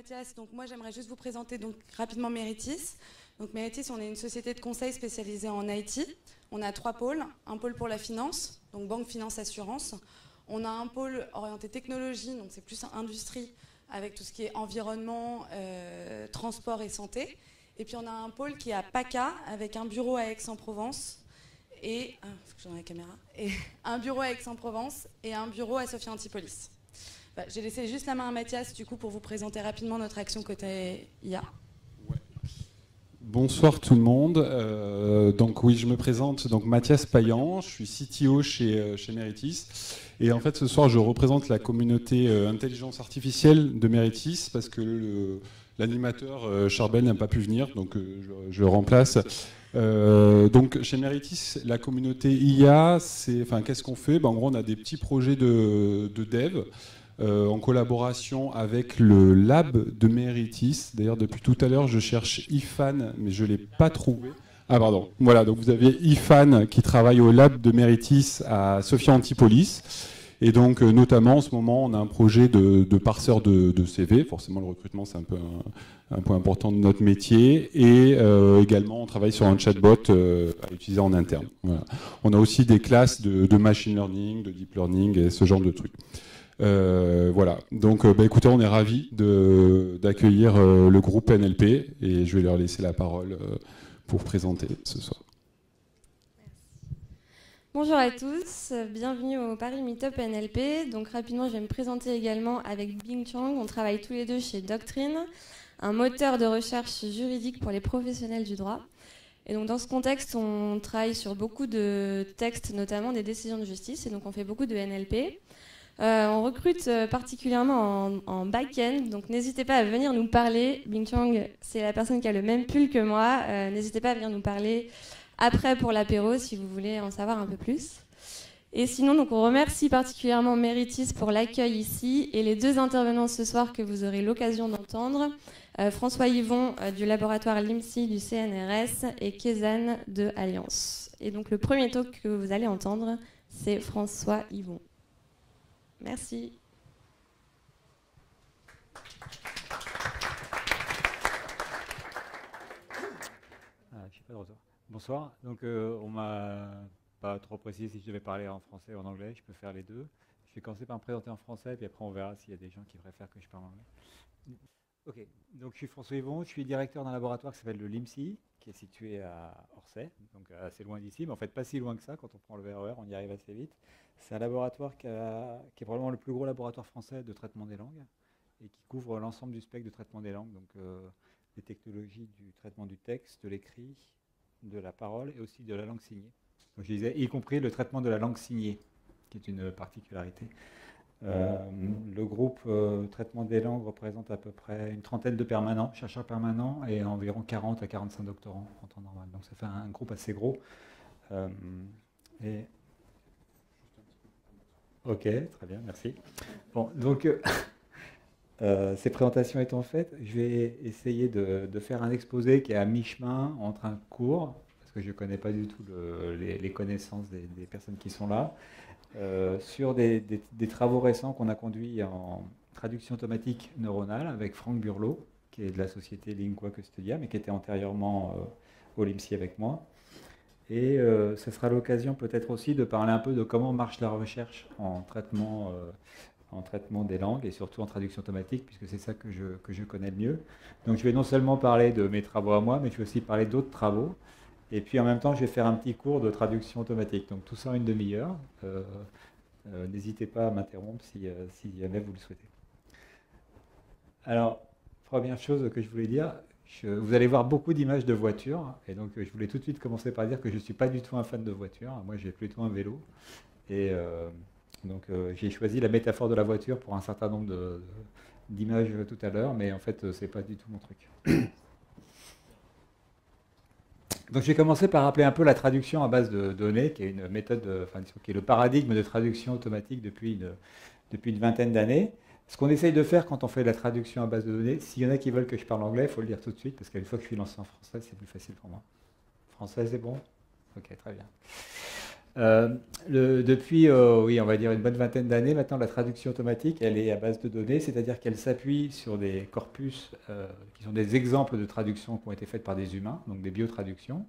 Mathias. Donc moi, j'aimerais juste vous présenter donc rapidement Meritis. Donc Meritis, on est une société de conseil spécialisée en IT. On a 3 pôles. Un pôle pour la finance, donc banque, finance, assurance. On a un pôle orienté technologie, donc c'est plus industrie, avec tout ce qui est environnement, transport et santé. Et puis on a un pôle qui est à PACA, avec un bureau à Aix-en-Provence, et, la caméra, et un bureau à Aix-en-Provence et un bureau à Sophia Antipolis. J'ai laissé juste la main à Mathias du coup, pour vous présenter rapidement notre action côté IA. Bonsoir tout le monde. Donc oui, je me présente, donc Mathias Payan, je suis CTO chez Meritis. Et en fait, ce soir, je représente la communauté intelligence artificielle de Meritis parce que l'animateur Charbel n'a pas pu venir, donc je le remplace. Donc chez Meritis, la communauté IA, qu'est-ce qu'on fait? En gros, on a des petits projets de dev. En collaboration avec le lab de Meritis. D'ailleurs, depuis tout à l'heure, je cherche Ifan, mais je ne l'ai pas trouvé. Ah, pardon. Voilà, donc vous avez Ifan qui travaille au lab de Meritis à Sophia Antipolis. Et donc, notamment, en ce moment, on a un projet de parseur de CV. Forcément, le recrutement, c'est un peu un point important de notre métier. Et également, on travaille sur un chatbot à utiliser en interne. Voilà. On a aussi des classes de machine learning, de deep learning et ce genre de trucs. Voilà, donc écoutez, on est ravis d'accueillir le groupe NLP et je vais leur laisser la parole pour présenter ce soir. Bonjour à tous, bienvenue au Paris Meetup NLP. Donc rapidement, je vais me présenter également avec Bing Chang. On travaille tous les deux chez Doctrine, un moteur de recherche juridique pour les professionnels du droit. Et donc dans ce contexte, on travaille sur beaucoup de textes, notamment des décisions de justice, et donc on fait beaucoup de NLP. On recrute particulièrement en back-end, donc n'hésitez pas à venir nous parler. Bing Chang, c'est la personne qui a le même pull que moi. N'hésitez pas à venir nous parler après pour l'apéro si vous voulez en savoir un peu plus. Et sinon, donc, on remercie particulièrement Meritis pour l'accueil ici et les 2 intervenants ce soir que vous aurez l'occasion d'entendre. François Yvon du laboratoire LIMSI du CNRS et Kézanne de Alliance. Et donc le premier talk que vous allez entendre, c'est François Yvon. Merci. Je suis pas de retour. Bonsoir. Donc, on m'a pas trop précisé si je devais parler en français ou en anglais. Je peux faire les deux. Je vais commencer par me présenter en français, puis après on verra s'il y a des gens qui préfèrent que je parle en anglais. Ok. Donc, je suis François Yvon. Je suis directeur d'un laboratoire qui s'appelle le LIMSI, qui est situé à Orsay, donc assez loin d'ici, mais en fait pas si loin que ça. Quand on prend le RER, on y arrive assez vite. C'est un laboratoire qui est probablement le plus gros laboratoire français de traitement des langues et qui couvre l'ensemble du spectre de traitement des langues, donc les technologies du traitement du texte, de l'écrit, de la parole et aussi de la langue signée. Donc je disais, y compris le traitement de la langue signée, qui est une particularité. Le groupe traitement des langues représente à peu près une trentaine de permanents, chercheurs permanents, et environ 40 à 45 doctorants en temps normal. Donc ça fait un groupe assez gros. Ok, très bien, merci. Bon, donc, ces présentations étant faites, je vais essayer de faire un exposé qui est à mi-chemin entre un cours, parce que je ne connais pas du tout les connaissances des personnes qui sont là, sur des travaux récents qu'on a conduits en traduction automatique neuronale avec Franck Burlot, qui est de la société Lingua Custodia, mais qui était antérieurement au LIMSI avec moi. Et ce sera l'occasion peut-être aussi de parler un peu de comment marche la recherche en traitement des langues et surtout en traduction automatique, puisque c'est ça que je connais le mieux. Donc je vais non seulement parler de mes travaux à moi, mais je vais aussi parler d'autres travaux. Et puis en même temps, je vais faire un petit cours de traduction automatique. Donc tout ça en une demi-heure. N'hésitez pas à m'interrompre si jamais vous le souhaitez. Alors, première chose que je voulais dire, vous allez voir beaucoup d'images de voitures, et donc je voulais tout de suite commencer par dire que je ne suis pas du tout un fan de voitures. Moi, j'ai plutôt un vélo. Et donc, j'ai choisi la métaphore de la voiture pour un certain nombre d'images tout à l'heure, mais en fait, ce n'est pas du tout mon truc. Donc, je vais commencer par rappeler un peu la traduction à base de données, qui est une méthode, qui est le paradigme de traduction automatique depuis une vingtaine d'années. Ce qu'on essaye de faire quand on fait de la traduction à base de données, s'il y en a qui veulent que je parle anglais, il faut le dire tout de suite, parce qu'une fois que je suis lancé en français, c'est plus facile pour moi. Français, c'est bon? Ok, très bien. Depuis, oui, on va dire une bonne vingtaine d'années, maintenant, la traduction automatique, elle est à base de données, c'est-à-dire qu'elle s'appuie sur des corpus qui sont des exemples de traductions qui ont été faites par des humains, donc des biotraductions,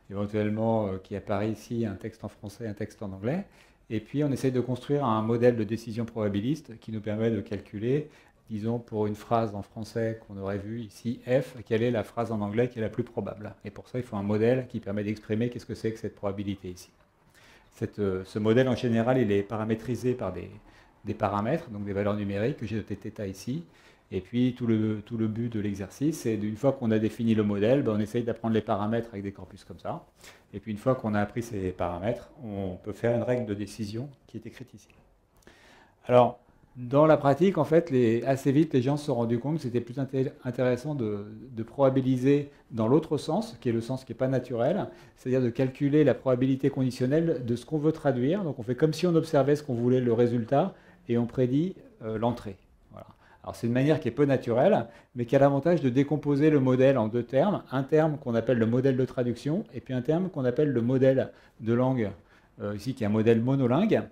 éventuellement qui apparaît ici un texte en français, un texte en anglais. Et puis, on essaye de construire un modèle de décision probabiliste qui nous permet de calculer, disons, pour une phrase en français qu'on aurait vu ici, F, quelle est la phrase en anglais qui est la plus probable. Et pour ça, il faut un modèle qui permet d'exprimer qu'est-ce que c'est que cette probabilité ici. Ce modèle, en général, il est paramétrisé par des paramètres, donc des valeurs numériques que j'ai noté θ ici. Et puis, tout le but de l'exercice, c'est d'une fois qu'on a défini le modèle, on essaye d'apprendre les paramètres avec des corpus comme ça. Et puis, une fois qu'on a appris ces paramètres, on peut faire une règle de décision qui est écrite ici. Alors, dans la pratique, en fait, assez vite, les gens se sont rendus compte que c'était plus intéressant de probabiliser dans l'autre sens, qui est le sens qui n'est pas naturel, c'est-à-dire de calculer la probabilité conditionnelle de ce qu'on veut traduire. Donc on fait comme si on observait ce qu'on voulait, le résultat, et on prédit l'entrée. Voilà. Alors c'est une manière qui est peu naturelle, mais qui a l'avantage de décomposer le modèle en deux termes. Un terme qu'on appelle le modèle de traduction, et puis un terme qu'on appelle le modèle de langue, ici qui est un modèle monolingue,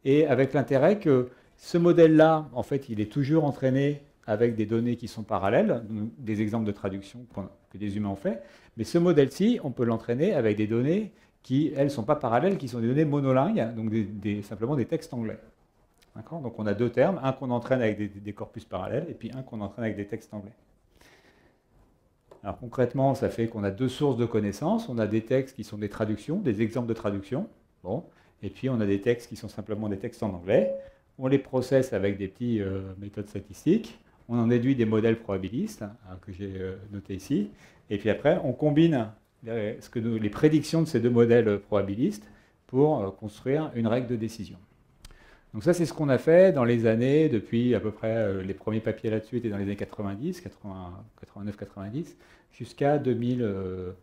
et avec l'intérêt que ce modèle-là, en fait, il est toujours entraîné avec des données qui sont parallèles, des exemples de traduction que des humains ont fait. Mais ce modèle-ci, on peut l'entraîner avec des données qui, elles, ne sont pas parallèles, qui sont des données monolingues, donc simplement des textes anglais. Donc on a deux termes, un qu'on entraîne avec des corpus parallèles, et puis un qu'on entraîne avec des textes anglais. Alors concrètement, ça fait qu'on a deux sources de connaissances. On a des textes qui sont des traductions, des exemples de traduction. Bon. Et puis on a des textes qui sont simplement des textes en anglais. On les processe avec des petites méthodes statistiques. On en déduit des modèles probabilistes, que j'ai notés ici. Et puis après, on combine les prédictions de ces deux modèles probabilistes pour construire une règle de décision. Donc ça, c'est ce qu'on a fait dans les années, depuis à peu près, les premiers papiers là-dessus étaient dans les années 90, 89-90, jusqu'à 2012-2013.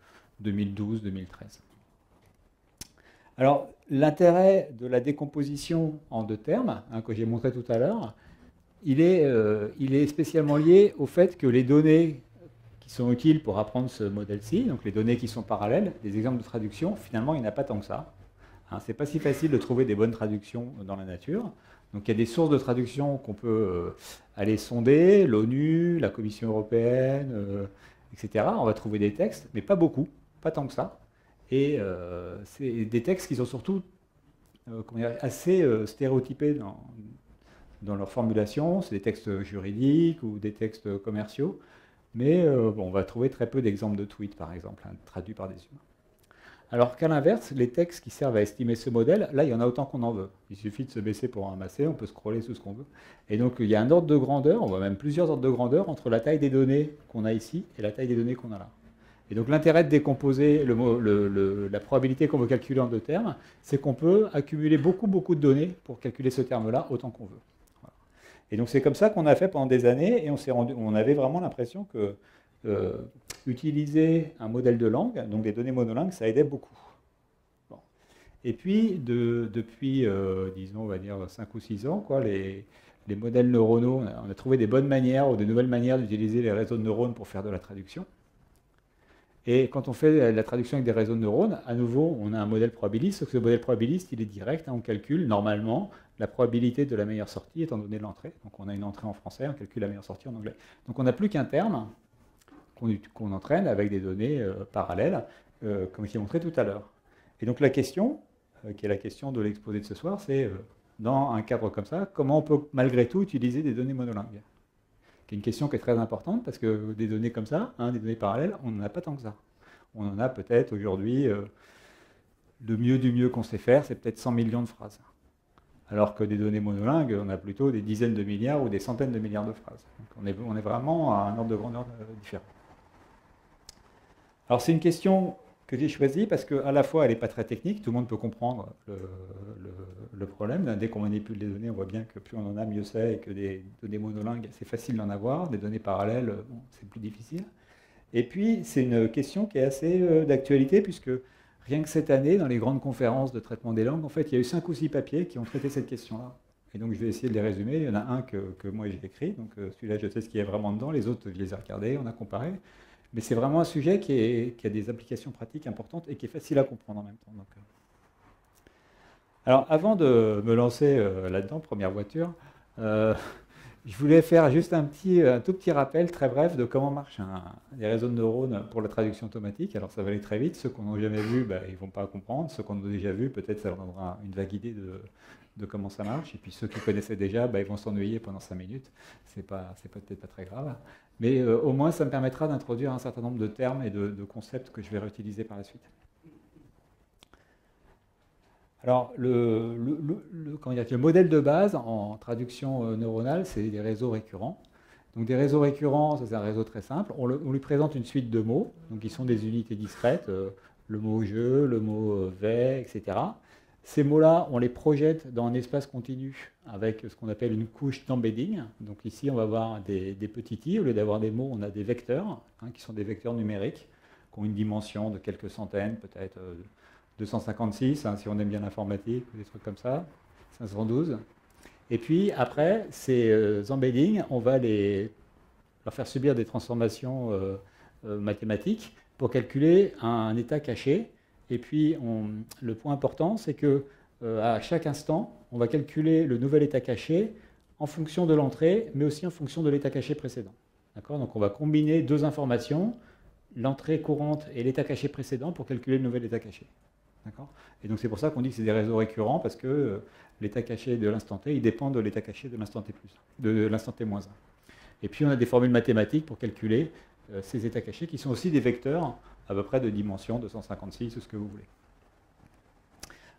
Alors, l'intérêt de la décomposition en deux termes, que j'ai montré tout à l'heure, il est spécialement lié au fait que les données qui sont utiles pour apprendre ce modèle-ci, donc les données qui sont parallèles, des exemples de traduction, finalement, il n'y en a pas tant que ça. Ce n'est pas si facile de trouver des bonnes traductions dans la nature. Donc il y a des sources de traduction qu'on peut aller sonder, l'ONU, la Commission européenne, etc. On va trouver des textes, mais pas beaucoup, pas tant que ça. Et c'est des textes qui sont surtout assez stéréotypés dans leur formulation. C'est des textes juridiques ou des textes commerciaux. Mais on va trouver très peu d'exemples de tweets, par exemple, traduits par des humains. Alors qu'à l'inverse, les textes qui servent à estimer ce modèle, là, il y en a autant qu'on en veut. Il suffit de se baisser pour en ramasser, on peut scroller sous ce qu'on veut. Et donc, il y a un ordre de grandeur, on voit même plusieurs ordres de grandeur entre la taille des données qu'on a ici et la taille des données qu'on a là. Et donc, l'intérêt de décomposer la probabilité qu'on veut calculer en deux termes, c'est qu'on peut accumuler beaucoup de données pour calculer ce terme-là autant qu'on veut. Voilà. Et donc, c'est comme ça qu'on a fait pendant des années, et on avait vraiment l'impression que utiliser un modèle de langue, donc des données monolingues, ça aidait beaucoup. Bon. Et puis, depuis, disons, on va dire 5 ou 6 ans, les modèles neuronaux, on a trouvé des bonnes manières ou de nouvelles manières d'utiliser les réseaux de neurones pour faire de la traduction. Et quand on fait la traduction avec des réseaux de neurones, à nouveau, on a un modèle probabiliste, sauf que ce modèle probabiliste, il est direct, on calcule normalement la probabilité de la meilleure sortie étant donné l'entrée. Donc on a une entrée en français, on calcule la meilleure sortie en anglais. Donc on n'a plus qu'un terme qu'on entraîne avec des données parallèles, comme j'ai montré tout à l'heure. Et donc la question, qui est la question de l'exposé de ce soir, c'est, dans un cadre comme ça, comment on peut malgré tout utiliser des données monolingues? Qui est une question qui est très importante, parce que des données comme ça, des données parallèles, on n'en a pas tant que ça. On en a peut-être aujourd'hui, le mieux du mieux qu'on sait faire, c'est peut-être 100 millions de phrases. Alors que des données monolingues, on a plutôt des dizaines de milliards ou des centaines de milliards de phrases. Donc on est vraiment à un ordre de grandeur différent. Alors c'est une question que j'ai choisie parce qu'à la fois elle n'est pas très technique, tout le monde peut comprendre le problème. Dès qu'on manipule des données, on voit bien que plus on en a, mieux c'est, et que des données monolingues, c'est facile d'en avoir, des données parallèles, c'est plus difficile. Et puis c'est une question qui est assez d'actualité, puisque rien que cette année, dans les grandes conférences de traitement des langues, en fait, il y a eu 5 ou 6 papiers qui ont traité cette question-là. Et donc je vais essayer de les résumer. Il y en a un que moi j'ai écrit, donc celui-là je sais ce qu'il y a vraiment dedans, les autres je les ai regardés, on a comparé. Mais c'est vraiment un sujet qui a des applications pratiques importantes et qui est facile à comprendre en même temps. Donc, Alors, avant de me lancer là-dedans, première voiture, je voulais faire juste un tout petit rappel très bref de comment marchent les réseaux de neurones pour la traduction automatique. Alors, ça va aller très vite. Ceux qu'on n'a jamais vu, ils ne vont pas comprendre. Ceux qu'on a déjà vu, peut-être ça leur donnera une vague idée de comment ça marche. Et puis, ceux qui connaissaient déjà, ils vont s'ennuyer pendant 5 minutes. C'est peut-être pas très grave. Mais au moins, ça me permettra d'introduire un certain nombre de termes et de concepts que je vais réutiliser par la suite. Alors, le modèle de base en traduction neuronale, c'est des réseaux récurrents. Donc, des réseaux récurrents, ça c'est un réseau très simple. On lui présente une suite de mots, donc qui sont des unités discrètes, le mot je, le mot vais, etc. Ces mots-là, on les projette dans un espace continu avec ce qu'on appelle une couche d'embedding. Donc ici, on va avoir des petits i. Au lieu d'avoir des mots, on a des vecteurs, qui sont des vecteurs numériques, qui ont une dimension de quelques centaines, peut-être 256, si on aime bien l'informatique, ou des trucs comme ça, 512. Et puis après, ces embeddings, on va leur faire subir des transformations mathématiques pour calculer un état caché. Et puis, le point important, c'est que à chaque instant, on va calculer le nouvel état caché en fonction de l'entrée, mais aussi en fonction de l'état caché précédent. Donc, on va combiner deux informations, l'entrée courante et l'état caché précédent, pour calculer le nouvel état caché. Et donc, c'est pour ça qu'on dit que c'est des réseaux récurrents, parce que l'état caché de l'instant t, il dépend de l'état caché de l'instant t+, de l'instant t-1. Et puis, on a des formules mathématiques pour calculer ces états cachés, qui sont aussi des vecteurs à peu près de dimension 256 ou ce que vous voulez.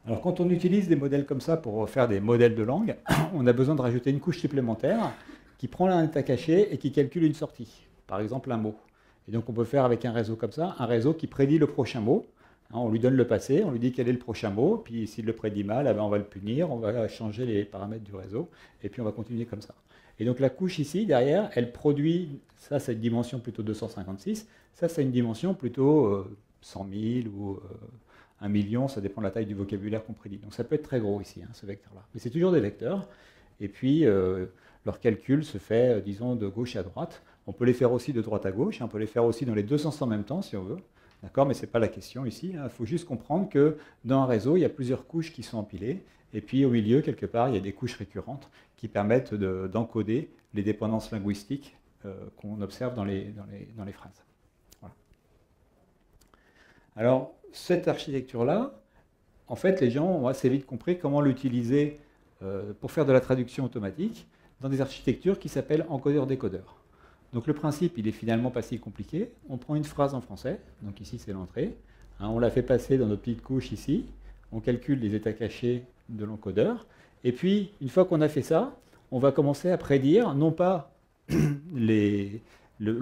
Alors quand on utilise des modèles comme ça pour faire des modèles de langue, on a besoin de rajouter une couche supplémentaire qui prend un état caché et qui calcule une sortie, par exemple un mot. Et donc on peut faire avec un réseau comme ça, un réseau qui prédit le prochain mot. On lui donne le passé, on lui dit quel est le prochain mot, puis s'il le prédit mal, on va le punir, on va changer les paramètres du réseau, et puis on va continuer comme ça. Et donc la couche ici, derrière, elle produit, ça c'est une dimension plutôt 256, ça c'est une dimension plutôt 100 000 ou 1 million, ça dépend de la taille du vocabulaire qu'on prédit. Donc ça peut être très gros ici, ce vecteur-là. Mais c'est toujours des vecteurs, et puis leur calcul se fait, disons, de gauche à droite. On peut les faire aussi de droite à gauche, on peut les faire aussi dans les deux sens en même temps, si on veut. D'accord, mais ce n'est pas la question ici. Il faut juste comprendre que dans un réseau, il y a plusieurs couches qui sont empilées, et puis au milieu, quelque part, il y a des couches récurrentes qui permettent d'encoder les dépendances linguistiques qu'on observe dans les phrases. Voilà. Alors, cette architecture-là, en fait, les gens ont assez vite compris comment l'utiliser pour faire de la traduction automatique dans des architectures qui s'appellent encodeur-décodeur. Donc le principe, il est finalement pas si compliqué. On prend une phrase en français, donc ici c'est l'entrée, on la fait passer dans nos petites couches ici, on calcule les états cachés de l'encodeur, et puis une fois qu'on a fait ça, on va commencer à prédire, non pas le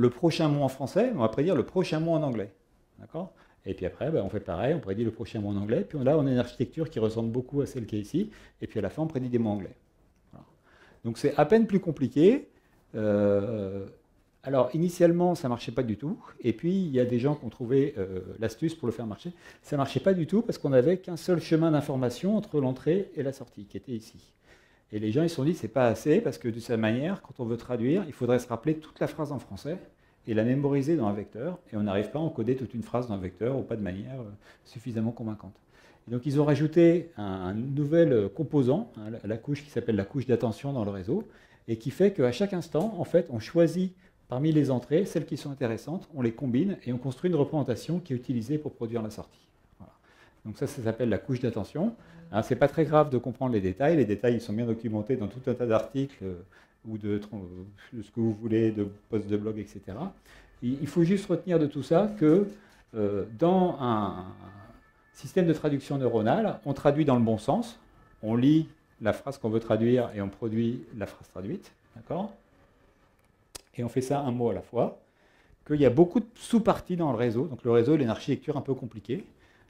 prochain mot en français, mais on va prédire le prochain mot en anglais. D'accord ? Et puis après, on fait pareil, on prédit le prochain mot en anglais, puis là on a une architecture qui ressemble beaucoup à celle qui est ici, et puis à la fin on prédit des mots anglais. Voilà. Donc c'est à peine plus compliqué. Alors, initialement, ça ne marchait pas du tout. Et puis, il y a des gens qui ont trouvé l'astuce pour le faire marcher. Ça ne marchait pas du tout parce qu'on n'avait qu'un seul chemin d'information entre l'entrée et la sortie, qui était ici. Et les gens, ils se sont dit, c'est pas assez, parce que de cette manière, quand on veut traduire, il faudrait se rappeler toute la phrase en français et la mémoriser dans un vecteur. Et on n'arrive pas à encoder toute une phrase dans un vecteur, ou pas de manière suffisamment convaincante. Et donc, ils ont rajouté un nouvel composant, la couche qui s'appelle la couche d'attention dans le réseau, et qui fait qu'à chaque instant, en fait, on choisit parmi les entrées, celles qui sont intéressantes, on les combine et on construit une représentation qui est utilisée pour produire la sortie. Voilà. Donc ça s'appelle la couche d'attention. Ce n'est pas très grave de comprendre les détails. Les détails ils sont bien documentés dans tout un tas d'articles ou de ce que vous voulez, de posts de blog, etc. Il faut juste retenir de tout ça que dans un système de traduction neuronale, on traduit dans le bon sens. On lit la phrase qu'on veut traduire et on produit la phrase traduite. D'accord ? Et on fait ça un mot à la fois, qu'il y a beaucoup de sous-parties dans le réseau. Donc le réseau, il a une architecture un peu compliquée.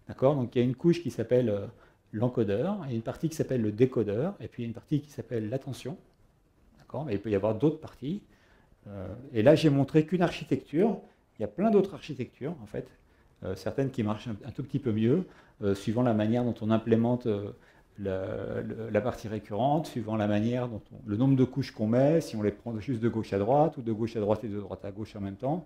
D'accord ? Donc il y a une couche qui s'appelle l'encodeur, il y a une partie qui s'appelle le décodeur, et puis il y a une partie qui s'appelle l'attention. D'accord ? Mais il peut y avoir d'autres parties. Et là, j'ai montré qu'une architecture. Il y a plein d'autres architectures, en fait. Certaines qui marchent un tout petit peu mieux, suivant la manière dont on implémente la partie récurrente, suivant la manière dont le nombre de couches qu'on met, si on les prend juste de gauche à droite, ou de gauche à droite et de droite à gauche en même temps.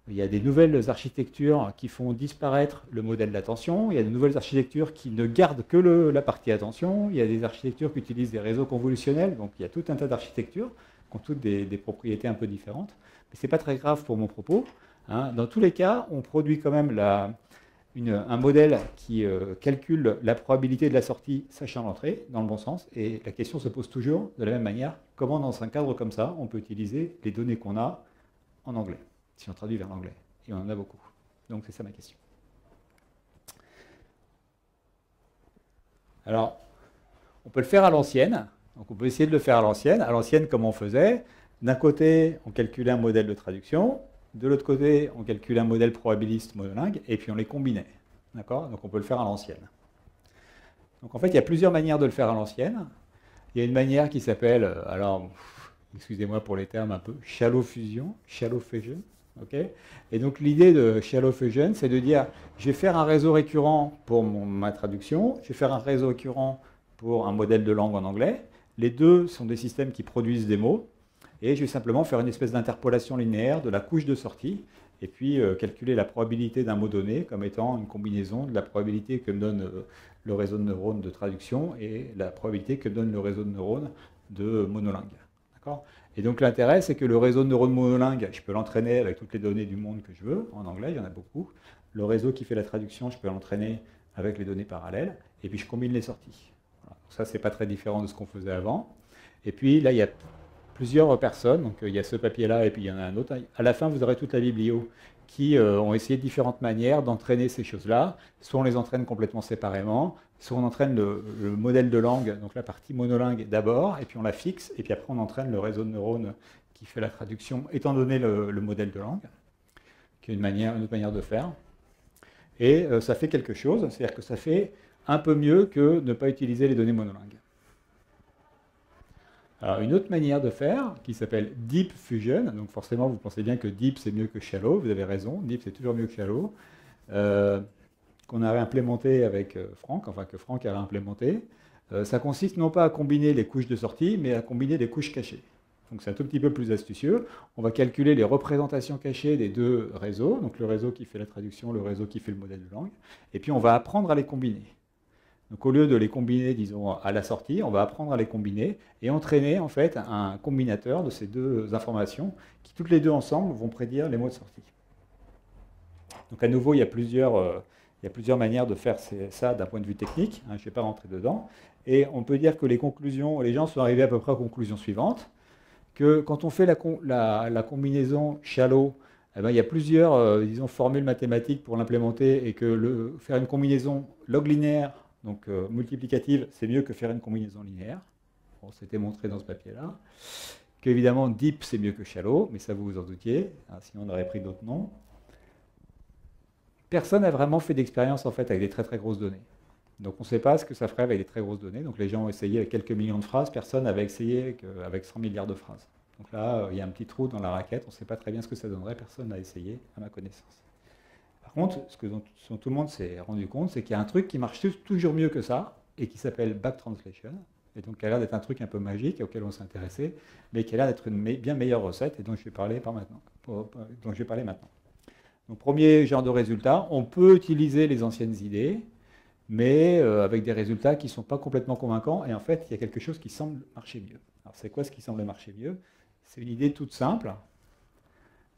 Il y a des nouvelles architectures qui font disparaître le modèle d'attention. Il y a de nouvelles architectures qui ne gardent que la partie attention. Il y a des architectures qui utilisent des réseaux convolutionnels. Donc il y a tout un tas d'architectures qui ont toutes des propriétés un peu différentes. Mais ce n'est pas très grave pour mon propos. Hein. Dans tous les cas, on produit quand même un modèle qui calcule la probabilité de la sortie sachant l'entrée, dans le bon sens. Et la question se pose toujours de la même manière. Comment, dans un cadre comme ça, on peut utiliser les données qu'on a en anglais, si on traduit vers l'anglais. Et on en a beaucoup. Donc c'est ça ma question. Alors, on peut le faire à l'ancienne. Donc on peut essayer de le faire à l'ancienne. À l'ancienne, comme on faisait, d'un côté, on calculait un modèle de traduction. De l'autre côté, on calculait un modèle probabiliste monolingue. Et puis on les combinait. D'accord ? Donc on peut le faire à l'ancienne. Donc en fait, il y a plusieurs manières de le faire à l'ancienne. Il y a une manière qui s'appelle, alors, excusez-moi pour les termes un peu, shallow fusion. Okay. Et donc l'idée de shallow fusion, c'est de dire, je vais faire un réseau récurrent pour ma traduction, je vais faire un réseau récurrent pour un modèle de langue en anglais. Les deux sont des systèmes qui produisent des mots, et je vais simplement faire une espèce d'interpolation linéaire de la couche de sortie, et puis calculer la probabilité d'un mot donné comme étant une combinaison de la probabilité que me donne le réseau de neurones de traduction et la probabilité que me donne le réseau de neurones de monolingue. D'accord ? Et donc l'intérêt, c'est que le réseau de neurones monolingue, je peux l'entraîner avec toutes les données du monde que je veux, en anglais, il y en a beaucoup. Le réseau qui fait la traduction, je peux l'entraîner avec les données parallèles, et puis je combine les sorties. Voilà. Donc ça, c'est pas très différent de ce qu'on faisait avant. Et puis là, il y a plusieurs personnes, donc il y a ce papier-là, et puis il y en a un autre. À la fin, vous aurez toute la biblio qui ont essayé différentes manières d'entraîner ces choses-là. Soit on les entraîne complètement séparément, soit on entraîne le modèle de langue, donc la partie monolingue d'abord, et puis on la fixe, et puis après on entraîne le réseau de neurones qui fait la traduction, étant donné le modèle de langue, qui est une autre manière de faire. Et ça fait quelque chose, c'est-à-dire que ça fait un peu mieux que ne pas utiliser les données monolingues. Alors, une autre manière de faire, qui s'appelle Deep Fusion, donc forcément vous pensez bien que Deep c'est mieux que Shallow, vous avez raison, Deep c'est toujours mieux que Shallow, qu'on a réimplémenté avec Franck, enfin que Franck a réimplémenté. Ça consiste non pas à combiner les couches de sortie, mais à combiner les couches cachées. Donc c'est un tout petit peu plus astucieux. On va calculer les représentations cachées des deux réseaux, donc le réseau qui fait la traduction, le réseau qui fait le modèle de langue, et puis on va apprendre à les combiner. Donc au lieu de les combiner, disons, à la sortie, on va apprendre à les combiner et entraîner en fait un combinateur de ces deux informations qui toutes les deux ensemble vont prédire les mots de sortie. Donc à nouveau, il y a plusieurs manières de faire ça d'un point de vue technique, hein, je ne vais pas rentrer dedans. Et on peut dire que les gens sont arrivés à peu près aux conclusions suivantes, que quand on fait la combinaison shallow, eh ben, il y a plusieurs disons, formules mathématiques pour l'implémenter et que faire une combinaison log linéaire, donc multiplicative, c'est mieux que faire une combinaison linéaire. Bon, c'était montré dans ce papier-là. Qu'évidemment, deep, c'est mieux que shallow, mais ça vous vous en doutiez, hein, sinon on aurait pris d'autres noms. Personne n'a vraiment fait d'expérience en fait, avec des très très grosses données. Donc on ne sait pas ce que ça ferait avec des très grosses données. Donc les gens ont essayé avec quelques millions de phrases, personne n'avait essayé avec 100 milliards de phrases. Donc là, il y a un petit trou dans la raquette, on ne sait pas très bien ce que ça donnerait, personne n'a essayé, à ma connaissance. Par contre, ce dont tout le monde s'est rendu compte, c'est qu'il y a un truc qui marche toujours mieux que ça, et qui s'appelle back translation, et donc qui a l'air d'être un truc un peu magique auquel on s'est intéressé, mais qui a l'air d'être une bien meilleure recette, et dont je vais parler maintenant. Donc premier genre de résultat, on peut utiliser les anciennes idées, mais avec des résultats qui ne sont pas complètement convaincants, et en fait, il y a quelque chose qui semble marcher mieux. Alors c'est quoi ce qui semble marcher mieux? C'est une idée toute simple,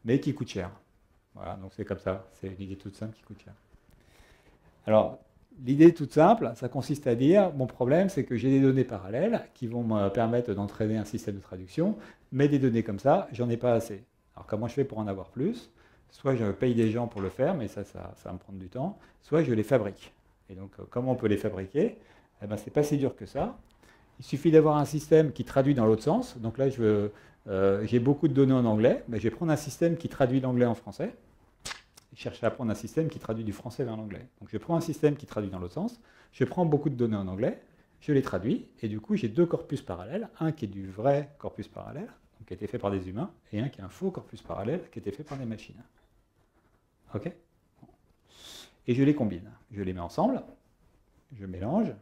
mais qui coûte cher. Voilà, donc c'est comme ça, c'est une idée toute simple qui coûte cher. Alors, l'idée toute simple, ça consiste à dire, mon problème, c'est que j'ai des données parallèles qui vont me permettre d'entraîner un système de traduction, mais des données comme ça, j'en ai pas assez. Alors comment je fais pour en avoir plus? Soit je paye des gens pour le faire, mais ça va me prendre du temps, soit je les fabrique. Et donc, comment on peut les fabriquer? Eh ben, c'est pas si dur que ça. Il suffit d'avoir un système qui traduit dans l'autre sens. Donc là, j'ai beaucoup de données en anglais, mais je vais prendre un système qui traduit l'anglais en français. Je cherche à prendre un système qui traduit du français vers l'anglais. Donc je prends un système qui traduit dans l'autre sens, je prends beaucoup de données en anglais, je les traduis, et du coup, j'ai deux corpus parallèles, un qui est du vrai corpus parallèle, donc qui a été fait par des humains, et un qui est un faux corpus parallèle, qui a été fait par des machines. OK? Et je les combine. Je les mets ensemble, je mélange.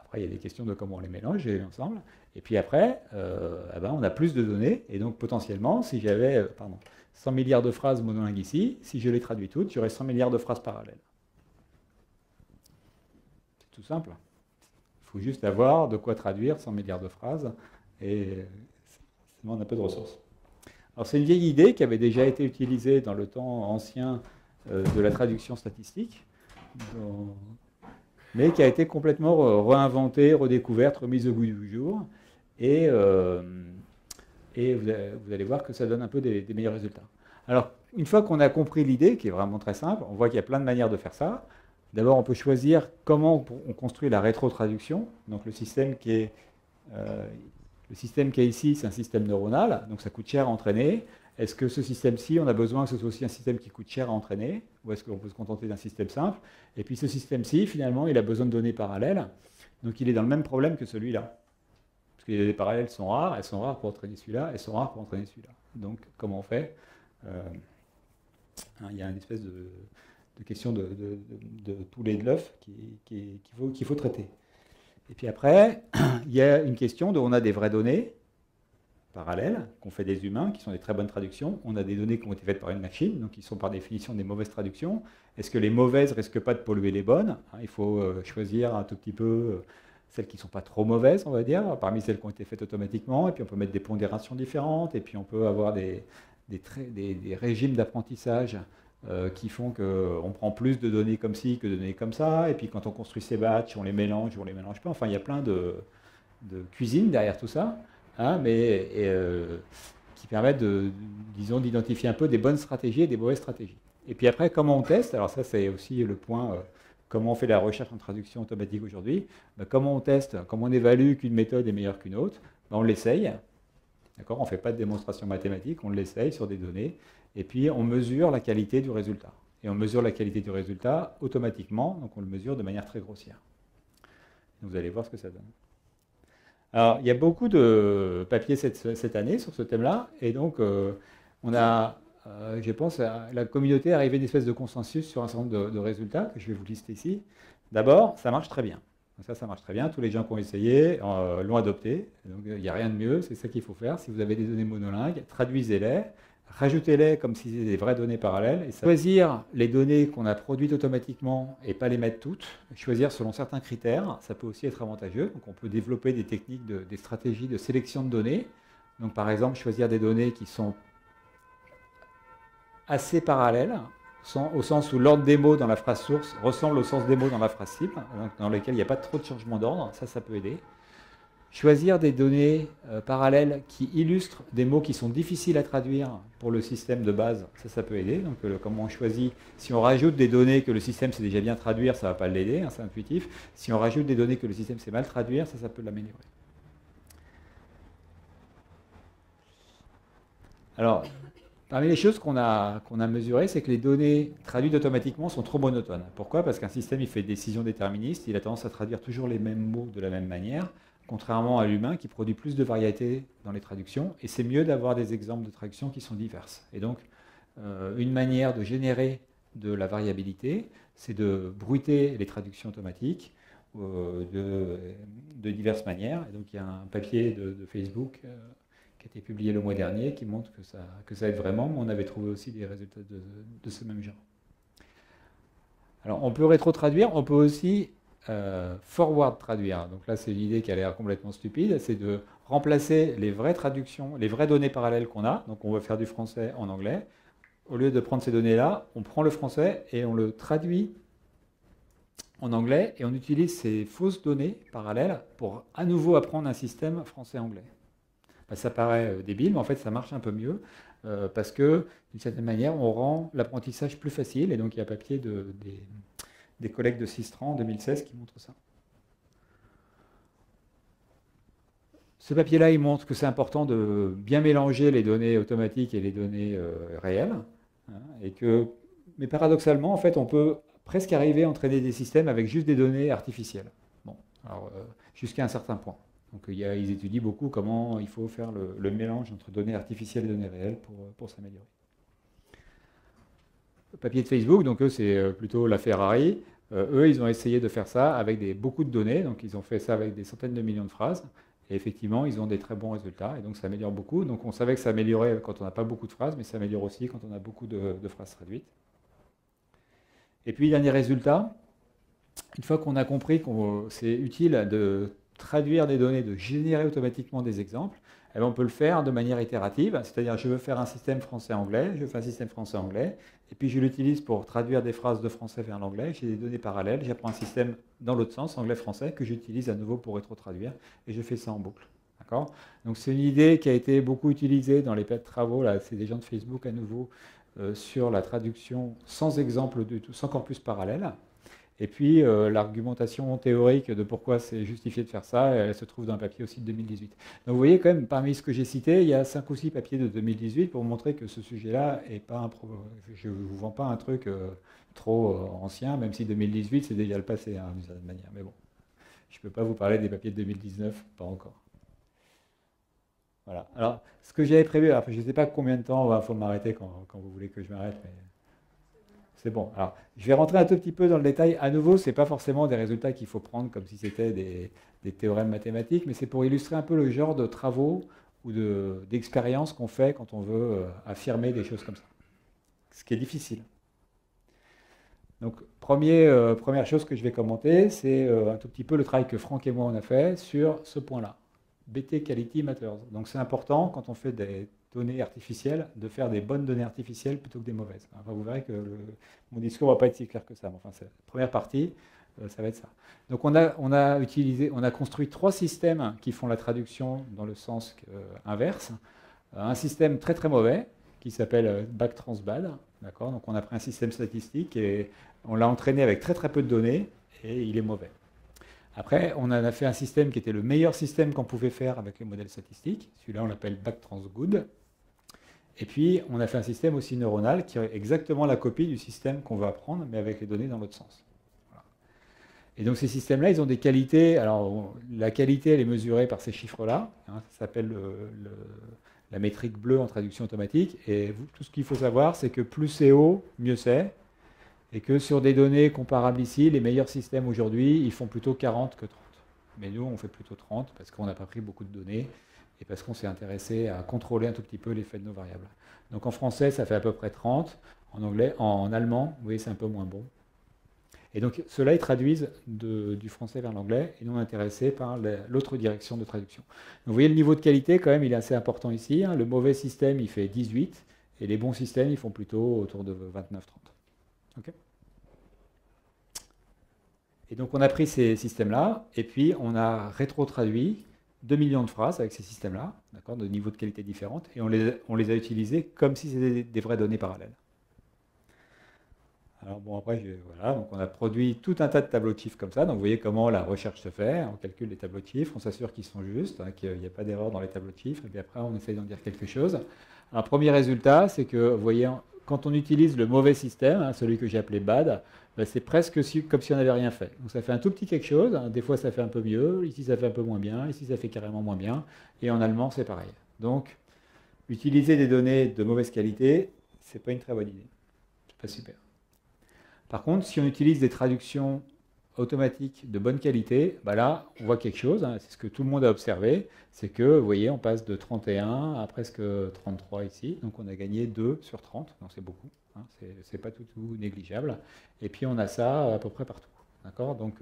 Après, il y a des questions de comment on les mélange, je les mets ensemble. Et puis après, on a plus de données. Et donc, potentiellement, si 100 milliards de phrases monolingues ici. Si je les traduis toutes, j'aurai 100 milliards de phrases parallèles. C'est tout simple. Il faut juste avoir de quoi traduire 100 milliards de phrases et ça demande un peu de ressources. Alors c'est une vieille idée qui avait déjà été utilisée dans le temps ancien de la traduction statistique, mais qui a été complètement réinventée, redécouverte, remise au goût du jour. Et vous allez voir que ça donne un peu des meilleurs résultats. Alors, une fois qu'on a compris l'idée, qui est vraiment très simple, on voit qu'il y a plein de manières de faire ça. D'abord, on peut choisir comment on construit la rétrotraduction. Donc, le système qui est ici, c'est un système neuronal, donc ça coûte cher à entraîner. Est-ce que ce système-ci, on a besoin que ce soit aussi un système qui coûte cher à entraîner, ou est-ce qu'on peut se contenter d'un système simple? Et puis ce système-ci, finalement, il a besoin de données parallèles, donc il est dans le même problème que celui-là. Parce que les données parallèles sont rares, elles sont rares pour entraîner celui-là, elles sont rares pour entraîner celui-là. Donc comment on fait? Il y a une espèce de question de poulet de l'œuf qu'il faut traiter. Et puis après, il y a une question de, on a des vraies données parallèles qu'ont fait des humains, qui sont des très bonnes traductions. On a des données qui ont été faites par une machine, donc qui sont par définition des mauvaises traductions. Est-ce que les mauvaises risquent pas de polluer les bonnes? Il faut choisir un tout petit peu celles qui ne sont pas trop mauvaises, on va dire, parmi celles qui ont été faites automatiquement, et puis on peut mettre des pondérations différentes, et puis on peut avoir des régimes d'apprentissage qui font qu'on prend plus de données comme ci que de données comme ça, et puis quand on construit ces batchs, on les mélange ou on les mélange pas. Enfin, il y a plein de cuisine derrière tout ça, qui permettent disons, d'identifier un peu des bonnes stratégies et des mauvaises stratégies. Et puis après, comment on teste? Alors ça, c'est aussi le point, comment on fait la recherche en traduction automatique aujourd'hui. Comment on teste? Comment on évalue qu'une méthode est meilleure qu'une autre? On l'essaye. D'accord, on ne fait pas de démonstration mathématique, on l'essaye sur des données, et puis on mesure la qualité du résultat. Et on mesure la qualité du résultat automatiquement, donc on le mesure de manière très grossière. Vous allez voir ce que ça donne. Alors, il y a beaucoup de papiers cette année sur ce thème-là, et donc on a, je pense, la communauté est arrivée à une espèce de consensus sur un certain nombre de résultats que je vais vous lister ici. D'abord, ça marche très bien. Ça marche très bien. Tous les gens qui ont essayé l'ont adopté. Donc, il n'y a rien de mieux. C'est ça qu'il faut faire. Si vous avez des données monolingues, traduisez-les, rajoutez-les comme si c'était des vraies données parallèles. Et choisir les données qu'on a produites automatiquement et pas les mettre toutes. Choisir selon certains critères, ça peut aussi être avantageux. Donc, on peut développer des techniques, des stratégies de sélection de données. Donc, par exemple, choisir des données qui sont assez parallèles, au sens où l'ordre des mots dans la phrase source ressemble au sens des mots dans la phrase cible, dans lesquels il n'y a pas trop de changement d'ordre, ça peut aider. Choisir des données parallèles qui illustrent des mots qui sont difficiles à traduire pour le système de base, ça peut aider. Donc comment on choisit, si on rajoute des données que le système sait déjà bien traduire, ça ne va pas l'aider, c'est intuitif. Si on rajoute des données que le système sait mal traduire, ça peut l'améliorer. Alors, parmi les choses qu'on a mesurées, c'est que les données traduites automatiquement sont trop monotones. Pourquoi? Parce qu'un système, il fait des décisions déterministes, il a tendance à traduire toujours les mêmes mots de la même manière, contrairement à l'humain qui produit plus de variété dans les traductions. Et c'est mieux d'avoir des exemples de traductions qui sont diverses. Et donc, une manière de générer de la variabilité, c'est de bruiter les traductions automatiques de diverses manières. Et donc, il y a un papier de Facebook qui a été publié le mois dernier, qui montre que ça aide vraiment, mais on avait trouvé aussi des résultats de ce même genre. Alors, on peut rétro-traduire, on peut aussi forward traduire. Donc là, c'est une idée qui a l'air complètement stupide, c'est de remplacer les vraies traductions, les vraies données parallèles qu'on a, donc on va faire du français en anglais. Au lieu de prendre ces données-là, on prend le français et on le traduit en anglais, et on utilise ces fausses données parallèles pour à nouveau apprendre un système français-anglais. Ça paraît débile, mais en fait ça marche un peu mieux parce que d'une certaine manière on rend l'apprentissage plus facile, et donc il y a un papier des collègues de Sistran en 2016 qui montre ça. Ce papier-là, il montre que c'est important de bien mélanger les données automatiques et les données réelles, mais paradoxalement, en fait, on peut presque arriver à entraîner des systèmes avec juste des données artificielles. Bon, alors jusqu'à un certain point. Donc ils étudient beaucoup comment il faut faire le mélange entre données artificielles et données réelles pour s'améliorer. Le papier de Facebook, donc eux, c'est plutôt la Ferrari. Eux, ils ont essayé de faire ça avec beaucoup de données. Donc ils ont fait ça avec des centaines de millions de phrases. Et effectivement, ils ont des très bons résultats, et donc ça améliore beaucoup. Donc on savait que ça améliorait quand on n'a pas beaucoup de phrases, mais ça améliore aussi quand on a beaucoup de phrases traduites. Et puis, dernier résultat, une fois qu'on a compris que c'est utile de traduire des données, de générer automatiquement des exemples, eh bien, on peut le faire de manière itérative, c'est-à-dire je veux faire un système français-anglais, je fais un système français-anglais, et puis je l'utilise pour traduire des phrases de français vers l'anglais, j'ai des données parallèles, j'apprends un système dans l'autre sens, anglais-français, que j'utilise à nouveau pour rétro-traduire, et je fais ça en boucle. Donc c'est une idée qui a été beaucoup utilisée dans les travaux, là, c'est des gens de Facebook à nouveau, sur la traduction sans exemple du tout, sans corpus parallèle. Et puis, l'argumentation théorique de pourquoi c'est justifié de faire ça, elle se trouve dans un papier aussi de 2018. Donc, vous voyez quand même, parmi ce que j'ai cité, il y a 5 ou 6 papiers de 2018 pour montrer que ce sujet-là est pas je ne vous vends pas un truc trop ancien, même si 2018, c'est déjà le passé, hein, d'une certaine manière. Mais bon, je ne peux pas vous parler des papiers de 2019, pas encore. Voilà. Alors, ce que j'avais prévu, je ne sais pas combien de temps, il faut m'arrêter quand vous voulez que je m'arrête, mais... C'est bon. Alors, je vais rentrer un tout petit peu dans le détail. À nouveau, ce n'est pas forcément des résultats qu'il faut prendre comme si c'était des théorèmes mathématiques, mais c'est pour illustrer un peu le genre de travaux ou d'expériences qu'on fait quand on veut affirmer des choses comme ça. Ce qui est difficile. Donc, première chose que je vais commenter, c'est un tout petit peu le travail que Franck et moi on a fait sur ce point-là. BT Quality Matters. Donc, c'est important quand on fait des données artificielles, de faire des bonnes données artificielles plutôt que des mauvaises. Enfin, vous verrez que mon discours ne va pas être si clair que ça. Mais enfin, la première partie, ça va être ça. Donc on a construit 3 systèmes qui font la traduction dans le sens inverse. Un système très très mauvais qui s'appelle BackTransBad. Donc on a pris un système statistique et on l'a entraîné avec très très peu de données et il est mauvais. Après, on a fait un système qui était le meilleur système qu'on pouvait faire avec les modèles statistiques. Celui-là, on l'appelle BackTransGood. Et puis, on a fait un système aussi neuronal qui est exactement la copie du système qu'on veut apprendre, mais avec les données dans l'autre sens. Voilà. Et donc, ces systèmes-là, ils ont des qualités. Alors, la qualité, elle est mesurée par ces chiffres-là. Ça s'appelle la métrique bleue en traduction automatique. Et tout ce qu'il faut savoir, c'est que plus c'est haut, mieux c'est. Et que sur des données comparables ici, les meilleurs systèmes aujourd'hui, ils font plutôt 40 que 30. Mais nous, on fait plutôt 30 parce qu'on n'a pas pris beaucoup de données et parce qu'on s'est intéressé à contrôler un tout petit peu l'effet de nos variables. Donc en français, ça fait à peu près 30. En anglais, en allemand, vous voyez, c'est un peu moins bon. Et donc ceux-là, ils traduisent du français vers l'anglais et nous, on est intéressés par l'autre direction de traduction. Donc vous voyez, le niveau de qualité, quand même, il est assez important ici. Le mauvais système, il fait 18 et les bons systèmes, ils font plutôt autour de 29-30. Okay. Et donc on a pris ces systèmes-là, et puis on a rétro-traduit 2 millions de phrases avec ces systèmes-là, de niveaux de qualité différentes, et on les a utilisés comme si c'était des vraies données parallèles. Alors bon, après, voilà, donc on a produit tout un tas de tableaux de chiffres comme ça, donc vous voyez comment la recherche se fait, on calcule les tableaux de chiffres, on s'assure qu'ils sont justes, qu'il n'y a pas d'erreur dans les tableaux de chiffres, et puis après on essaye d'en dire quelque chose. Un premier résultat, c'est que, vous voyez, quand on utilise le mauvais système, celui que j'ai appelé BAD, c'est presque comme si on n'avait rien fait. Donc ça fait un tout petit quelque chose, des fois ça fait un peu mieux, ici ça fait un peu moins bien, ici ça fait carrément moins bien, et en allemand c'est pareil. Donc, utiliser des données de mauvaise qualité, c'est pas une très bonne idée. C'est pas super. Par contre, si on utilise des traductions automatiques de bonne qualité, là, on voit quelque chose, c'est ce que tout le monde a observé, c'est que, vous voyez, on passe de 31 à presque 33 ici, donc on a gagné 2 sur 30, donc c'est beaucoup, c'est pas tout négligeable, et puis on a ça à peu près partout, d'accord ? Donc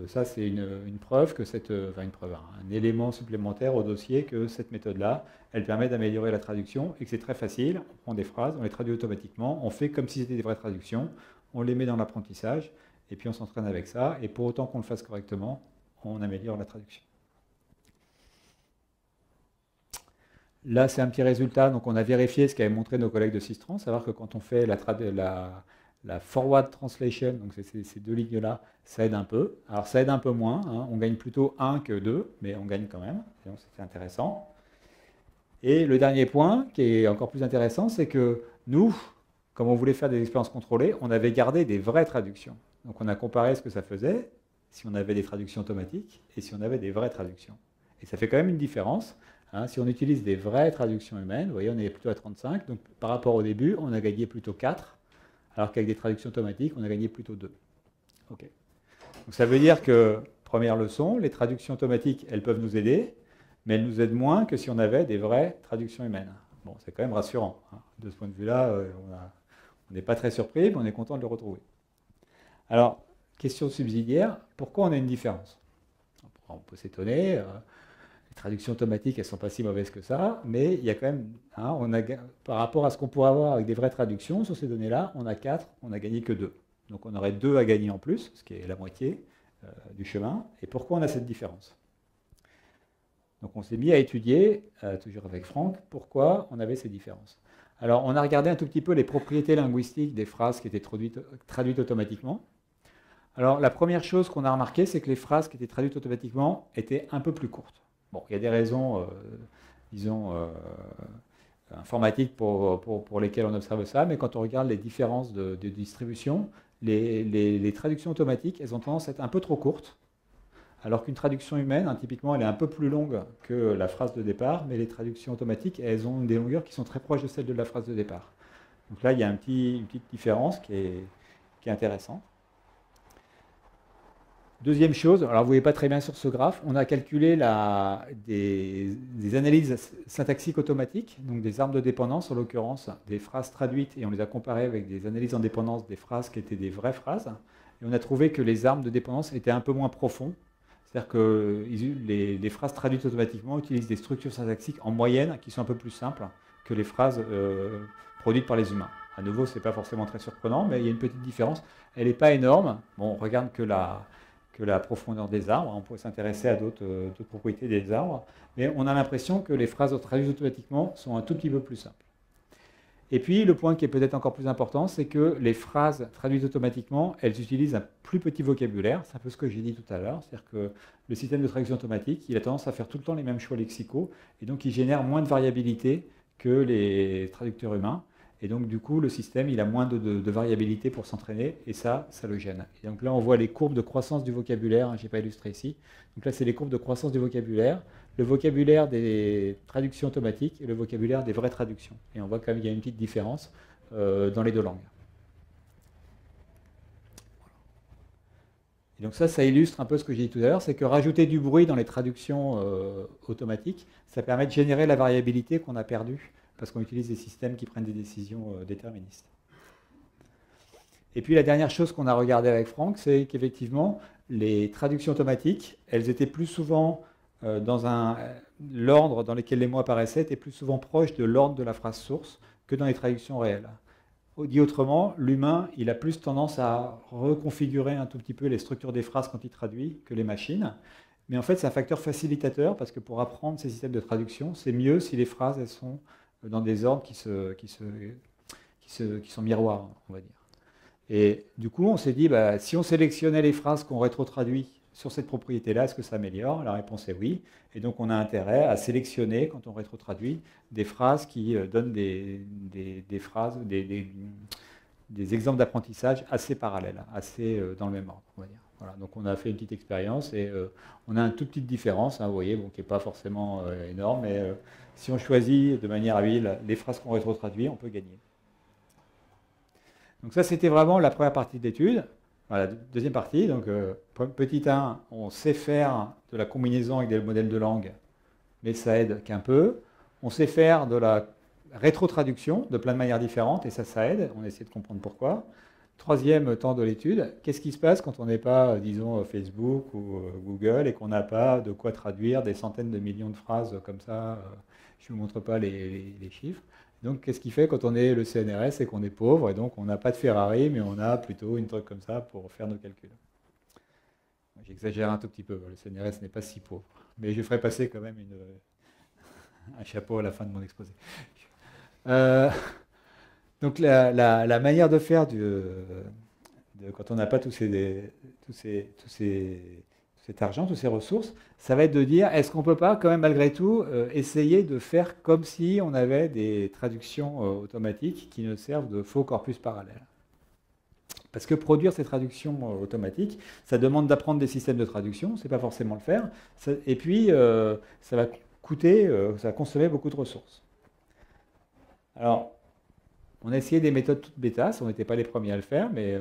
ça c'est une preuve que un élément supplémentaire au dossier que cette méthode-là, elle permet d'améliorer la traduction, et que c'est très facile, on prend des phrases, on les traduit automatiquement, on fait comme si c'était des vraies traductions, on les met dans l'apprentissage, et puis on s'entraîne avec ça, et pour autant qu'on le fasse correctement, on améliore la traduction. Là, c'est un petit résultat, donc on a vérifié ce qu'avaient montré nos collègues de Systran, savoir que quand on fait la forward translation, donc ces 2 lignes-là, ça aide un peu. Alors ça aide un peu moins, on gagne plutôt 1 que 2, mais on gagne quand même, donc c'était intéressant. Et le dernier point, qui est encore plus intéressant, c'est que nous, comme on voulait faire des expériences contrôlées, on avait gardé des vraies traductions. Donc on a comparé ce que ça faisait, si on avait des traductions automatiques, et si on avait des vraies traductions. Et ça fait quand même une différence. Si on utilise des vraies traductions humaines, vous voyez, on est plutôt à 35, donc par rapport au début, on a gagné plutôt 4, alors qu'avec des traductions automatiques, on a gagné plutôt 2. Okay. Donc ça veut dire que première leçon, les traductions automatiques, elles peuvent nous aider, mais elles nous aident moins que si on avait des vraies traductions humaines. Bon, c'est quand même rassurant, hein. De ce point de vue-là, on n'est pas très surpris, mais on est content de le retrouver. Alors, question subsidiaire, pourquoi on a une différence? On peut s'étonner, les traductions automatiques, elles ne sont pas si mauvaises que ça, mais il y a quand même, hein, par rapport à ce qu'on pourrait avoir avec des vraies traductions, sur ces données-là, on a 4, on n'a gagné que 2. Donc on aurait 2 à gagner en plus, ce qui est la moitié du chemin. Et pourquoi on a cette différence? Donc on s'est mis à étudier, toujours avec Franck, pourquoi on avait ces différences. Alors on a regardé un tout petit peu les propriétés linguistiques des phrases qui étaient traduites automatiquement. Alors la première chose qu'on a remarqué, c'est que les phrases qui étaient traduites automatiquement étaient un peu plus courtes. Bon, il y a des raisons, disons, informatiques pour lesquelles on observe ça, mais quand on regarde les différences de distribution, les traductions automatiques, elles ont tendance à être un peu trop courtes, alors qu'une traduction humaine, hein, typiquement, elle est un peu plus longue que la phrase de départ, mais les traductions automatiques, elles ont des longueurs qui sont très proches de celles de la phrase de départ. Donc là, il y a une petite différence qui est intéressante. Deuxième chose, alors vous ne voyez pas très bien sur ce graphe, on a calculé des analyses syntaxiques automatiques, donc des arbres de dépendance, en l'occurrence des phrases traduites, et on les a comparées avec des analyses en dépendance des phrases qui étaient des vraies phrases, et on a trouvé que les arbres de dépendance étaient un peu moins profonds, c'est-à-dire que les phrases traduites automatiquement utilisent des structures syntaxiques en moyenne qui sont un peu plus simples que les phrases produites par les humains. À nouveau, ce n'est pas forcément très surprenant, mais il y a une petite différence. Elle n'est pas énorme. Bon, on regarde que la profondeur des arbres. On pourrait s'intéresser à d'autres propriétés des arbres. Mais on a l'impression que les phrases traduites automatiquement sont un tout petit peu plus simples. Et puis, le point qui est peut-être encore plus important, c'est que les phrases traduites automatiquement, elles utilisent un plus petit vocabulaire. C'est un peu ce que j'ai dit tout à l'heure. C'est-à-dire que le système de traduction automatique, il a tendance à faire tout le temps les mêmes choix lexicaux. Et donc, il génère moins de variabilité que les traducteurs humains. Et donc, du coup, le système, il a moins de variabilité pour s'entraîner, et ça le gêne. Et donc là, on voit les courbes de croissance du vocabulaire, hein, je n'ai pas illustré ici. Donc là, c'est les courbes de croissance du vocabulaire, le vocabulaire des traductions automatiques et le vocabulaire des vraies traductions. Et on voit quand même qu'il y a une petite différence dans les deux langues. Et donc ça illustre un peu ce que j'ai dit tout à l'heure, c'est que rajouter du bruit dans les traductions automatiques, ça permet de générer la variabilité qu'on a perdue parce qu'on utilise des systèmes qui prennent des décisions déterministes. Et puis la dernière chose qu'on a regardé avec Franck, c'est qu'effectivement, les traductions automatiques, elles étaient plus souvent l'ordre dans lequel les mots apparaissaient était plus souvent proche de l'ordre de la phrase source que dans les traductions réelles. Dit autrement, l'humain, il a plus tendance à reconfigurer un tout petit peu les structures des phrases quand il traduit que les machines. Mais en fait, c'est un facteur facilitateur parce que pour apprendre ces systèmes de traduction, c'est mieux si les phrases elles sont dans des ordres qui sont miroirs, on va dire. Et du coup, on s'est dit, si on sélectionnait les phrases qu'on rétrotraduit sur cette propriété-là, est-ce que ça améliore? La réponse est oui. Et donc, on a intérêt à sélectionner, quand on rétrotraduit, des phrases qui donnent des exemples d'apprentissage assez parallèles, assez dans le même ordre, on va dire. Voilà, donc on a fait une petite expérience et on a une toute petite différence, hein, vous voyez, bon, qui n'est pas forcément énorme, mais si on choisit de manière habile les phrases qu'on rétrotraduit, on peut gagner. Donc ça, c'était vraiment la première partie de l'étude. Voilà, deuxième partie, donc petit 1, on sait faire de la combinaison avec des modèles de langue, mais ça aide qu'un peu. On sait faire de la rétrotraduction de plein de manières différentes, et ça aide, on essaie de comprendre pourquoi. Troisième temps de l'étude, qu'est-ce qui se passe quand on n'est pas, disons, Facebook ou Google et qu'on n'a pas de quoi traduire des centaines de millions de phrases comme ça, je ne vous montre pas les chiffres. Donc, qu'est-ce qui fait quand on est le CNRS et qu'on est pauvre, et donc on n'a pas de Ferrari, mais on a plutôt une truc comme ça pour faire nos calculs. J'exagère un tout petit peu, le CNRS n'est pas si pauvre, mais je ferai passer quand même un chapeau à la fin de mon exposé. Donc la manière de faire quand on n'a pas tout cet argent, toutes ces ressources, ça va être de dire, est-ce qu'on ne peut pas quand même malgré tout essayer de faire comme si on avait des traductions automatiques qui ne servent de faux corpus parallèles. Parce que produire ces traductions automatiques, ça demande d'apprendre des systèmes de traduction, c'est pas forcément le faire, et puis ça va coûter, ça va consommer beaucoup de ressources. Alors, on a essayé des méthodes toutes bêta, on n'était pas les premiers à le faire, mais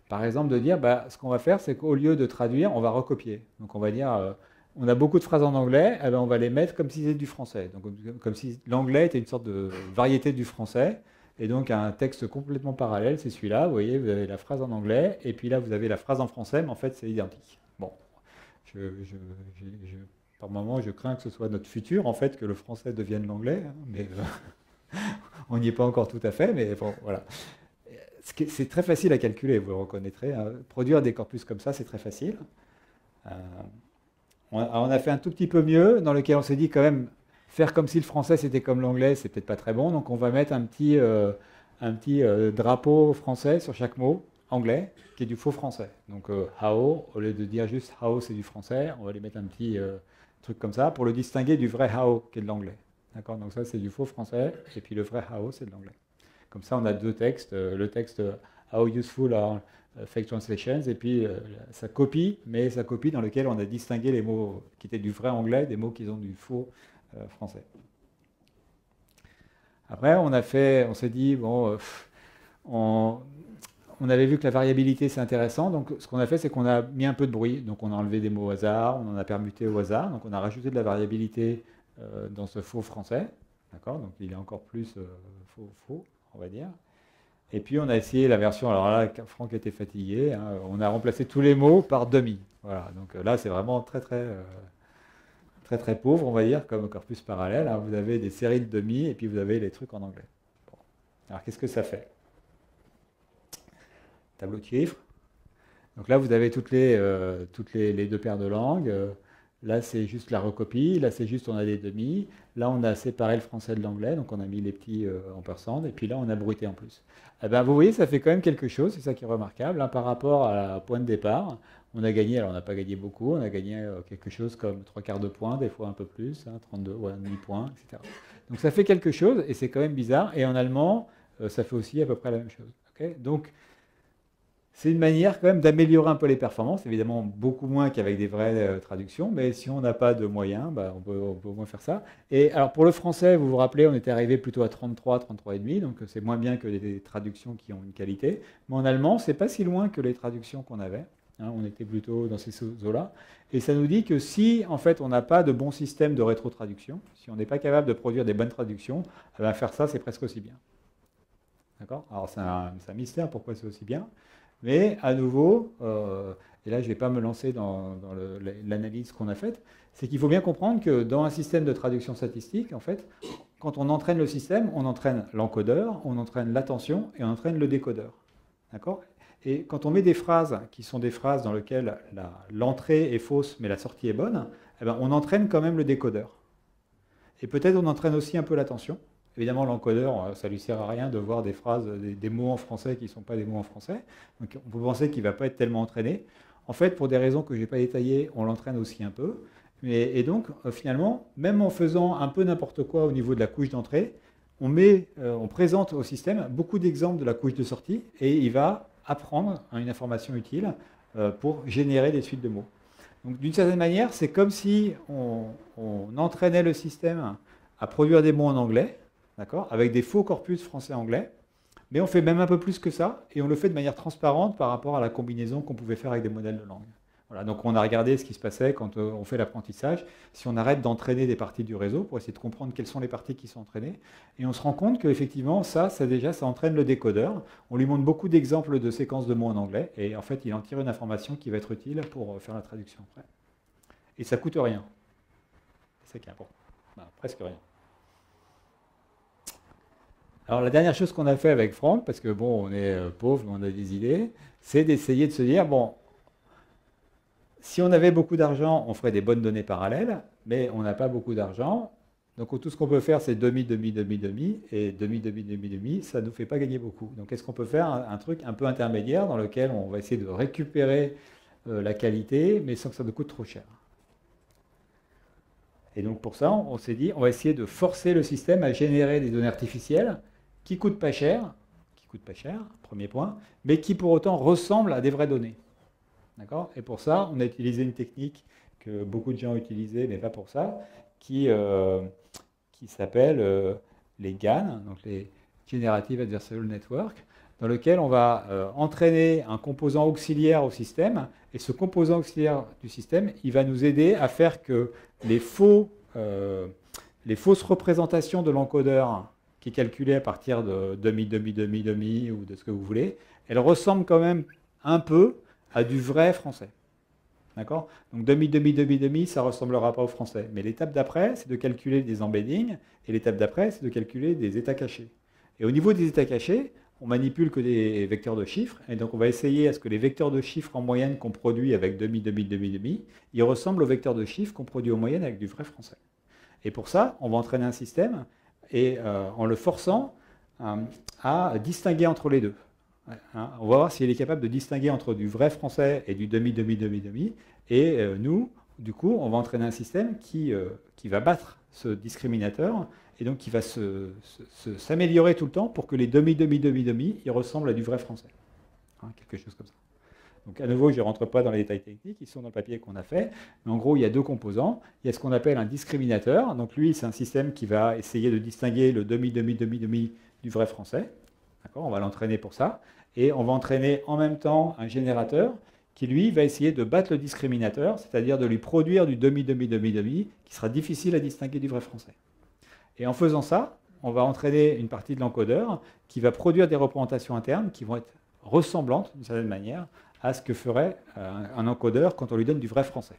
par exemple, de dire, bah, ce qu'on va faire, c'est qu'au lieu de traduire, on va recopier. Donc on va dire, on a beaucoup de phrases en anglais, eh ben, on va les mettre comme si c'était du français. Donc comme si l'anglais était une sorte de variété du français. Et donc un texte complètement parallèle, c'est celui-là. Vous voyez, vous avez la phrase en anglais, et puis là, vous avez la phrase en français, mais en fait, c'est identique. Bon, par moment, je crains que ce soit notre futur, en fait, que le français devienne l'anglais, hein, mais on n'y est pas encore tout à fait, mais bon, voilà. C'est très facile à calculer, vous le reconnaîtrez. Hein. Produire des corpus comme ça, c'est très facile. On a fait un tout petit peu mieux, dans lequel on s'est dit quand même, faire comme si le français c'était comme l'anglais, c'est peut-être pas très bon, donc on va mettre un petit drapeau français sur chaque mot anglais, qui est du faux français. Donc how, au lieu de dire juste how c'est du français, on va lui mettre un petit truc comme ça, pour le distinguer du vrai how, qui est de l'anglais. D'accord. Donc ça c'est du faux français, et puis le vrai how c'est de l'anglais. Comme ça, on a deux textes, le texte How useful are fake translations, et puis sa copie, mais sa copie dans laquelle on a distingué les mots qui étaient du vrai anglais des mots qui ont du faux français. Après, on s'est dit, bon, on avait vu que la variabilité c'est intéressant, donc ce qu'on a fait, c'est qu'on a mis un peu de bruit, donc on a enlevé des mots au hasard, on en a permuté au hasard, donc on a rajouté de la variabilité dans ce faux français, d'accord, donc il est encore plus faux. On va dire. Et puis on a essayé la version, alors là, Franck était fatigué, hein, on a remplacé tous les mots par demi. Voilà, donc là c'est vraiment très pauvre, on va dire, comme corpus parallèle. Hein. Vous avez des séries de demi et puis vous avez les trucs en anglais. Bon. Alors qu'est-ce que ça fait? Tableau de chiffres. Donc là vous avez toutes les deux paires de langues. Là, c'est juste la recopie. Là, c'est juste on a des demi. Là, on a séparé le français de l'anglais. Donc, on a mis les petits ampersand. Et puis là, on a bruité en plus. Eh ben, vous voyez, ça fait quand même quelque chose. C'est ça qui est remarquable. Hein, par rapport à la point de départ, on a gagné. Alors, on n'a pas gagné beaucoup. On a gagné quelque chose comme 3/4 de point, des fois un peu plus, hein, 32, ouais, demi-point, etc. Donc, ça fait quelque chose. Et c'est quand même bizarre. Et en allemand, ça fait aussi à peu près la même chose. Okay. Donc, c'est une manière quand même d'améliorer un peu les performances, évidemment beaucoup moins qu'avec des vraies traductions, mais si on n'a pas de moyens, bah, on peut au moins faire ça. Et alors pour le français, vous vous rappelez, on était arrivé plutôt à 33, 33,5, donc c'est moins bien que les traductions qui ont une qualité. Mais en allemand, c'est pas si loin que les traductions qu'on avait. Hein, on était plutôt dans ces eaux-là. Et ça nous dit que si en fait on n'a pas de bon système de rétrotraduction, si on n'est pas capable de produire des bonnes traductions, eh bien, faire ça c'est presque aussi bien. D'accord. Alors c'est un mystère pourquoi c'est aussi bien. Mais à nouveau, et là je ne vais pas me lancer dans l'analyse qu'on a faite, c'est qu'il faut bien comprendre que dans un système de traduction statistique, en fait, quand on entraîne le système, on entraîne l'encodeur, on entraîne l'attention et on entraîne le décodeur. D'accord ? Et quand on met des phrases qui sont des phrases dans lesquelles l'entrée est fausse mais la sortie est bonne, eh ben, on entraîne quand même le décodeur. Et peut-être on entraîne aussi un peu l'attention. Évidemment, l'encodeur, ça ne lui sert à rien de voir des phrases, des mots en français qui ne sont pas des mots en français. Donc on peut penser qu'il ne va pas être tellement entraîné. En fait, pour des raisons que je n'ai pas détaillées, on l'entraîne aussi un peu. Et donc, finalement, même en faisant un peu n'importe quoi au niveau de la couche d'entrée, on présente au système beaucoup d'exemples de la couche de sortie et il va apprendre une information utile pour générer des suites de mots. Donc, d'une certaine manière, c'est comme si on entraînait le système à produire des mots en anglais, d'accord, avec des faux corpus français-anglais, mais on fait même un peu plus que ça, et on le fait de manière transparente par rapport à la combinaison qu'on pouvait faire avec des modèles de langue. Voilà, donc on a regardé ce qui se passait quand on fait l'apprentissage, si on arrête d'entraîner des parties du réseau pour essayer de comprendre quelles sont les parties qui sont entraînées, et on se rend compte qu'effectivement, ça entraîne le décodeur. On lui montre beaucoup d'exemples de séquences de mots en anglais, et en fait, il en tire une information qui va être utile pour faire la traduction après. Et ça ne coûte rien. C'est ça qui est important. Ben, presque rien. Alors la dernière chose qu'on a fait avec Franck, parce que bon, on est pauvre, on a des idées, c'est d'essayer de se dire, bon, si on avait beaucoup d'argent, on ferait des bonnes données parallèles, mais on n'a pas beaucoup d'argent, donc tout ce qu'on peut faire, c'est demi, demi, demi, demi, et demi, demi, demi, demi, ça ne nous fait pas gagner beaucoup. Donc est-ce qu'on peut faire un truc un peu intermédiaire dans lequel on va essayer de récupérer la qualité, mais sans que ça nous coûte trop cher. Et donc pour ça, on s'est dit, on va essayer de forcer le système à générer des données artificielles qui ne coûtent pas cher, premier point, mais qui pour autant ressemblent à des vraies données. D'accord ? Et pour ça, on a utilisé une technique que beaucoup de gens ont utilisée, mais pas pour ça, qui s'appelle les GAN, donc les Generative Adversarial Network. dans lequel on va entraîner un composant auxiliaire au système, et ce composant auxiliaire du système, il va nous aider à faire que les fausses représentations de l'encodeur, qui est calculée à partir de demi, demi, demi, demi, ou de ce que vous voulez, elles ressemblent quand même un peu à du vrai français. D'accord? Donc demi, demi, demi, demi, ça ne ressemblera pas au français. Mais l'étape d'après, c'est de calculer des embeddings, et l'étape d'après, c'est de calculer des états cachés. Et au niveau des états cachés, on manipule que des vecteurs de chiffres, et donc on va essayer à ce que les vecteurs de chiffres en moyenne qu'on produit avec demi, demi, demi, demi, ils ressemblent aux vecteurs de chiffres qu'on produit en moyenne avec du vrai français. Et pour ça, on va entraîner un système, et en le forçant à distinguer entre les deux. Hein, on va voir s'il est capable de distinguer entre du vrai français et du demi, demi, demi, demi. Et nous, du coup, on va entraîner un système qui va battre ce discriminateur et donc qui va s'améliorer tout le temps pour que les demi, demi, demi, demi, ils ressemblent à du vrai français. Hein, quelque chose comme ça. Donc à nouveau, je ne rentre pas dans les détails techniques, ils sont dans le papier qu'on a fait. Mais en gros, il y a deux composants. Il y a ce qu'on appelle un discriminateur. Donc lui, c'est un système qui va essayer de distinguer le demi, demi, demi, demi du vrai français. On va l'entraîner pour ça. Et on va entraîner en même temps un générateur qui, lui, va essayer de battre le discriminateur, c'est-à-dire de lui produire du demi, demi, demi, demi, qui sera difficile à distinguer du vrai français. Et en faisant ça, on va entraîner une partie de l'encodeur qui va produire des représentations internes qui vont être ressemblantes, d'une certaine manière, à ce que ferait un encodeur quand on lui donne du vrai français.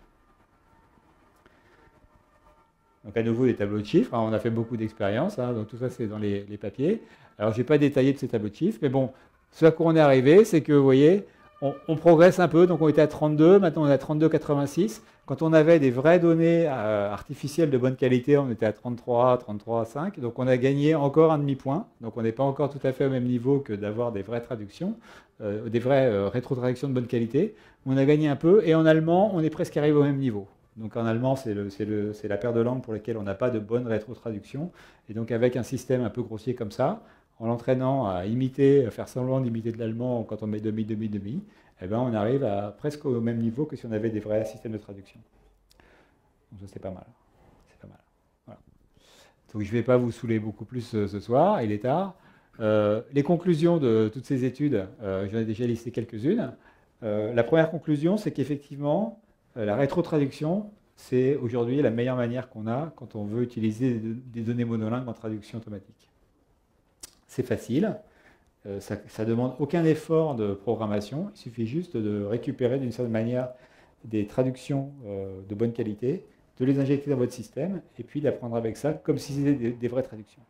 Donc à nouveau, les tableaux de chiffres. Alors, on a fait beaucoup d'expériences, hein, donc tout ça, c'est dans les papiers. Alors, je ne vais pas détailler de ces tableaux de chiffres, mais bon, ce à quoi on est arrivé, c'est que, vous voyez, on progresse un peu. Donc, on était à 32, maintenant on est à 32,86. Quand on avait des vraies données artificielles de bonne qualité, on était à 33, 33,5. Donc, on a gagné encore un demi-point. Donc, on n'est pas encore tout à fait au même niveau que d'avoir des vraies traductions, des vraies rétrotraductions de bonne qualité. On a gagné un peu. Et en allemand, on est presque arrivé au même niveau. Donc en allemand, c'est la paire de langues pour lesquelles on n'a pas de bonne rétrotraduction. Et donc avec un système un peu grossier comme ça, en l'entraînant à imiter, à faire semblant d'imiter de l'allemand quand on met demi, demi, demi, eh ben on arrive à presque au même niveau que si on avait des vrais systèmes de traduction. Donc ça, c'est pas mal. C'est pas mal. Voilà. Donc je ne vais pas vous saouler beaucoup plus ce soir, il est tard. Les conclusions de toutes ces études, j'en ai déjà listé quelques-unes. La première conclusion, c'est qu'effectivement, la rétrotraduction, c'est aujourd'hui la meilleure manière qu'on a quand on veut utiliser des données monolingues en traduction automatique. C'est facile, ça ne demande aucun effort de programmation, il suffit juste de récupérer d'une certaine manière des traductions de bonne qualité, de les injecter dans votre système et puis d'apprendre avec ça comme si c'était des vraies traductions.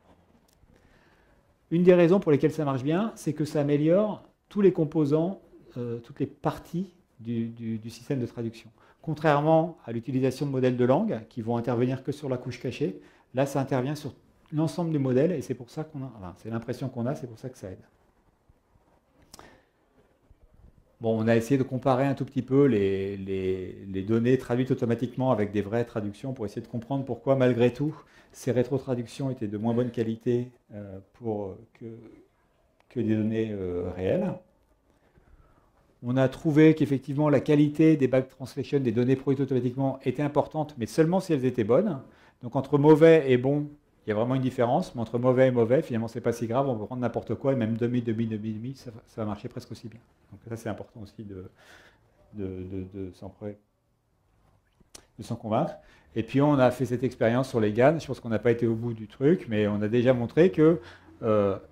Une des raisons pour lesquelles ça marche bien, c'est que ça améliore tous les composants, toutes les parties du système de traduction. Contrairement à l'utilisation de modèles de langue qui vont intervenir que sur la couche cachée, là ça intervient sur l'ensemble du modèle et c'est pour ça qu'on a, enfin, c'est l'impression qu'on a, c'est pour ça que ça aide. Bon, on a essayé de comparer un tout petit peu les données traduites automatiquement avec des vraies traductions pour essayer de comprendre pourquoi malgré tout ces rétrotraductions étaient de moins bonne qualité que des données réelles. On a trouvé qu'effectivement la qualité des back translation, des données produites automatiquement, était importante, mais seulement si elles étaient bonnes. Donc entre mauvais et bon, il y a vraiment une différence, mais entre mauvais et mauvais, finalement, c'est pas si grave, on peut prendre n'importe quoi, et même demi, demi, demi, demi, ça va marcher presque aussi bien. Donc ça, c'est important aussi de s'en convaincre. Et puis on a fait cette expérience sur les GAN, je pense qu'on n'a pas été au bout du truc, mais on a déjà montré que,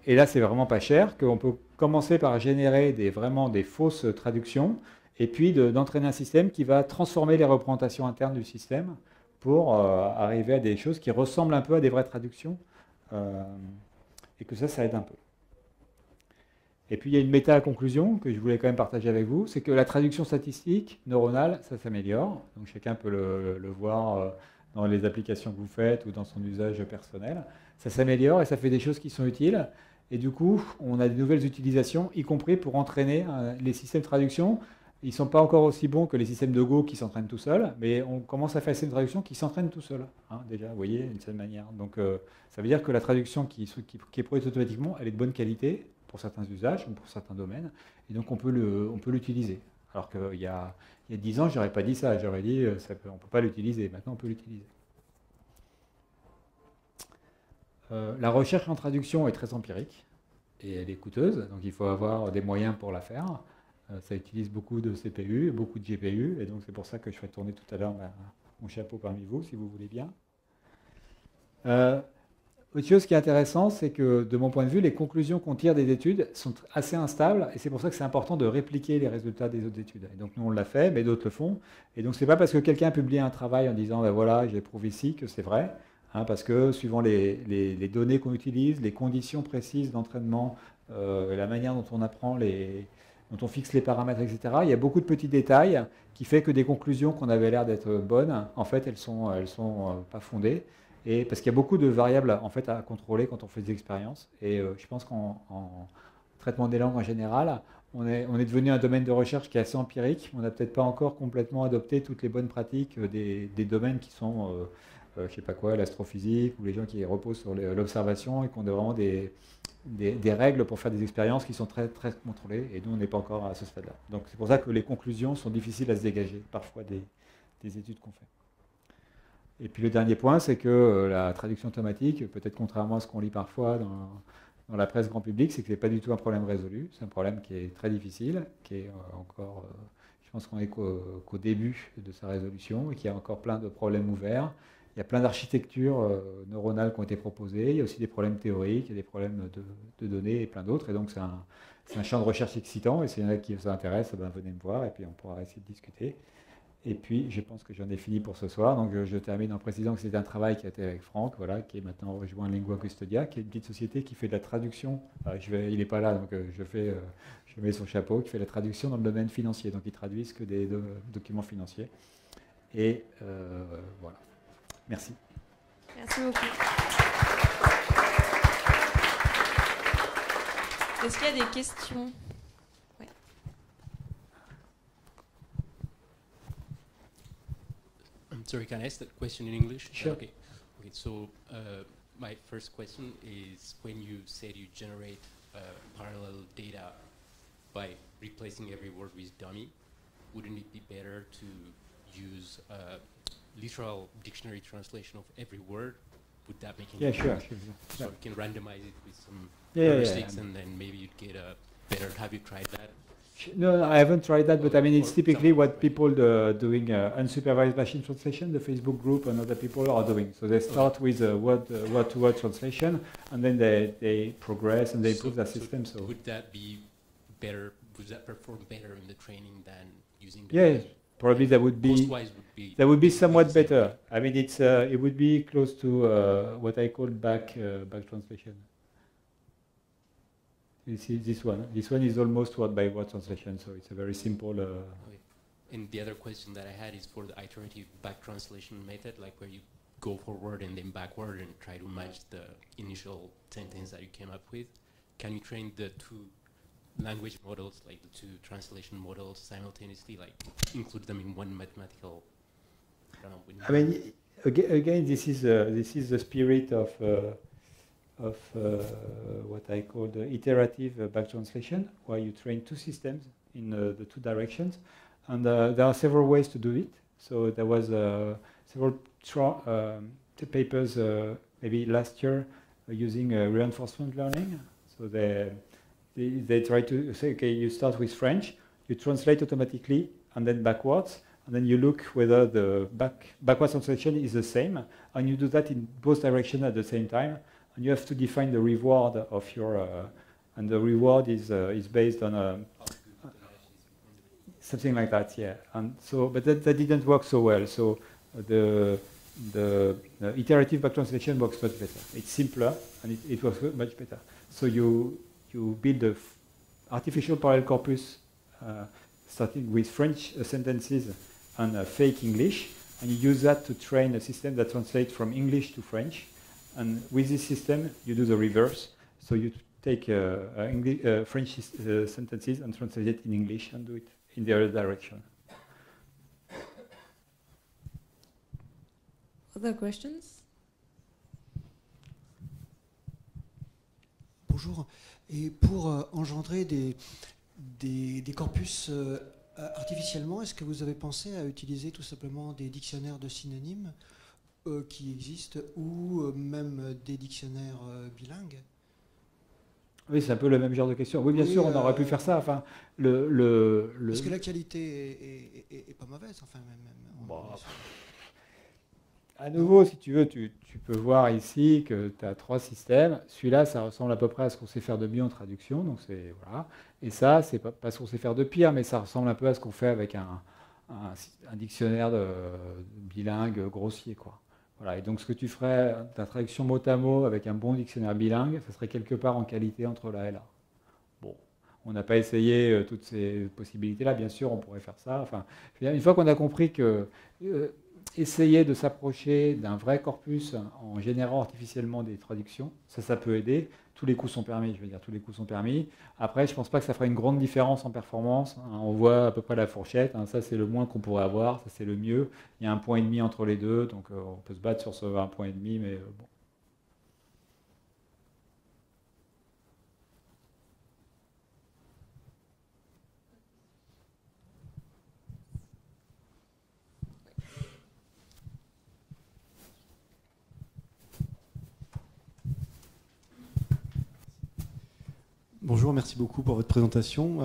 et là c'est vraiment pas cher, qu'on peut commencer par générer vraiment des fausses traductions, et puis d'entraîner un système qui va transformer les représentations internes du système pour arriver à des choses qui ressemblent un peu à des vraies traductions, et que ça aide un peu. Et puis il y a une méta-conclusion que je voulais quand même partager avec vous, c'est que la traduction statistique neuronale, ça s'améliore. Donc chacun peut le voir dans les applications que vous faites ou dans son usage personnel. Ça s'améliore et ça fait des choses qui sont utiles. Et du coup, on a de nouvelles utilisations, y compris pour entraîner les systèmes de traduction. Ils ne sont pas encore aussi bons que les systèmes de Go qui s'entraînent tout seuls, mais on commence à faire des systèmes de traduction qui s'entraînent tout seuls, hein, déjà, vous voyez, d'une certaine manière. Donc ça veut dire que la traduction qui est produite automatiquement, elle est de bonne qualité pour certains usages, pour certains domaines, et donc on peut l'utiliser. Alors qu'il y a 10 ans, je n'aurais pas dit ça, j'aurais dit on ne peut pas l'utiliser, maintenant on peut l'utiliser. La recherche en traduction est très empirique. et elle est coûteuse, donc il faut avoir des moyens pour la faire. Ça utilise beaucoup de CPU, beaucoup de GPU, et donc c'est pour ça que je ferai tourner tout à l'heure mon chapeau parmi vous, si vous voulez bien. Autre chose qui est intéressant, c'est que de mon point de vue, les conclusions qu'on tire des études sont assez instables, et c'est pour ça que c'est important de répliquer les résultats des autres études. Et donc nous on l'a fait, mais d'autres le font. Et donc c'est pas parce que quelqu'un publie un travail en disant ben voilà, j'éprouve ici que c'est vrai, hein, parce que suivant les données qu'on utilise, les conditions précises d'entraînement, la manière dont on apprend dont on fixe les paramètres, etc. Il y a beaucoup de petits détails qui fait que des conclusions qu'on avait l'air d'être bonnes, en fait, elles sont pas fondées. Et parce qu'il y a beaucoup de variables en fait à contrôler quand on fait des expériences. Et je pense qu'en traitement des langues en général, on est devenu un domaine de recherche qui est assez empirique. On n'a peut-être pas encore complètement adopté toutes les bonnes pratiques des domaines qui sont, je sais pas quoi, l'astrophysique ou les gens qui reposent sur l'observation et qui ont vraiment des règles pour faire des expériences qui sont très, très contrôlées, et nous, on n'est pas encore à ce stade-là. Donc c'est pour ça que les conclusions sont difficiles à se dégager, parfois, des études qu'on fait. Et puis le dernier point, c'est que la traduction automatique, peut-être contrairement à ce qu'on lit parfois dans la presse grand public, c'est que ce n'est pas du tout un problème résolu, c'est un problème qui est très difficile, qui est encore, je pense qu'on est qu'au début de sa résolution, et qu'il y a encore plein de problèmes ouverts. Il y a plein d'architectures neuronales qui ont été proposées, il y a aussi des problèmes théoriques, il y a des problèmes de données et plein d'autres. Et donc c'est un champ de recherche excitant, et s'il y en a qui vous intéresse, ben venez me voir et puis on pourra essayer de discuter. Et puis je pense que j'en ai fini pour ce soir, donc je termine en précisant que c'est un travail qui a été avec Franck, voilà, qui est maintenant rejoint Lingua Custodia, qui est une petite société qui fait de la traduction. Il n'est pas là, donc je mets son chapeau, qui fait la traduction dans le domaine financier, donc ils traduisent que des documents financiers. Et voilà. Merci. Merci beaucoup. Est-ce qu'il y a des questions? Ouais. I'm sorry, can I ask that question in English? Sure. Okay. So my first question is, when you said you generate parallel data by replacing every word with dummy, wouldn't it be better to use literal dictionary translation of every word? Would that make any sense? Sure. So you can randomize it with some Yeah. heuristics, and then maybe you'd get a better. Have you tried that? No, I haven't tried that, but I mean, it's typically what people doing unsupervised machine translation, the Facebook group and other people are doing. So they start with word-to-word translation, and then they progress and they improve their system. So would that be better? Would that perform better in the training than using the yeah, probably that would be somewhat better. I mean, it would be close to what I call back translation. You see this one. This one is almost word by word translation, so it's a very simple. Okay. And the other question that I had is for the iterative back translation method, like where you go forward and then backward and try to match the initial sentence that you came up with. Can you train the two language models, like the two translation models, simultaneously, like include them in one mathematical? I mean, again, this is the spirit of what I call the iterative back translation, where you train two systems in the two directions, and there are several ways to do it. So there was several papers maybe last year using reinforcement learning. So they try to say, okay, you start with French, you translate automatically, and then backwards, and then you look whether the backwards translation is the same, and you do that in both directions at the same time. And you have to define the reward of your, and the reward is based on something like that, yeah. And so, but that didn't work so well. So the iterative back translation works much better. It's simpler and it works much better. So you build the artificial parallel corpus starting with French sentences and fake English, and you use that to train a system that translates from English to French. And with this system, you do the reverse. So you take French sentences and translate it in English and do it in the other direction. Other questions? Bonjour. Et pour engendrer des corpus artificiellement, est-ce que vous avez pensé à utiliser tout simplement des dictionnaires de synonymes qui existent, ou même des dictionnaires bilingues? Oui, c'est un peu le même genre de question. Oui, bien sûr, on aurait pu faire ça. Enfin, Parce que la qualité est pas mauvaise. Enfin, bon, à nouveau, si tu veux, tu peux voir ici que tu as 3 systèmes. Celui-là, ça ressemble à peu près à ce qu'on sait faire de mieux en traduction. Donc voilà. Et ça, c'est pas ce qu'on sait faire de pire, mais ça ressemble un peu à ce qu'on fait avec un dictionnaire bilingue grossier, quoi. Voilà. Et donc, ce que tu ferais, ta traduction mot à mot avec un bon dictionnaire bilingue, ça serait quelque part en qualité entre là et là. Bon, on n'a pas essayé toutes ces possibilités-là. Bien sûr, on pourrait faire ça. Enfin, une fois qu'on a compris que essayer de s'approcher d'un vrai corpus en générant artificiellement des traductions, ça peut aider. Tous les coups sont permis, je veux dire, tous les coups sont permis. Après, je ne pense pas que ça fera une grande différence en performance. On voit à peu près la fourchette. Ça, c'est le moins qu'on pourrait avoir. Ça, c'est le mieux. Il y a 1,5 point entre les deux. Donc, on peut se battre sur ce 1,5 point, mais bon. Bonjour, merci beaucoup pour votre présentation.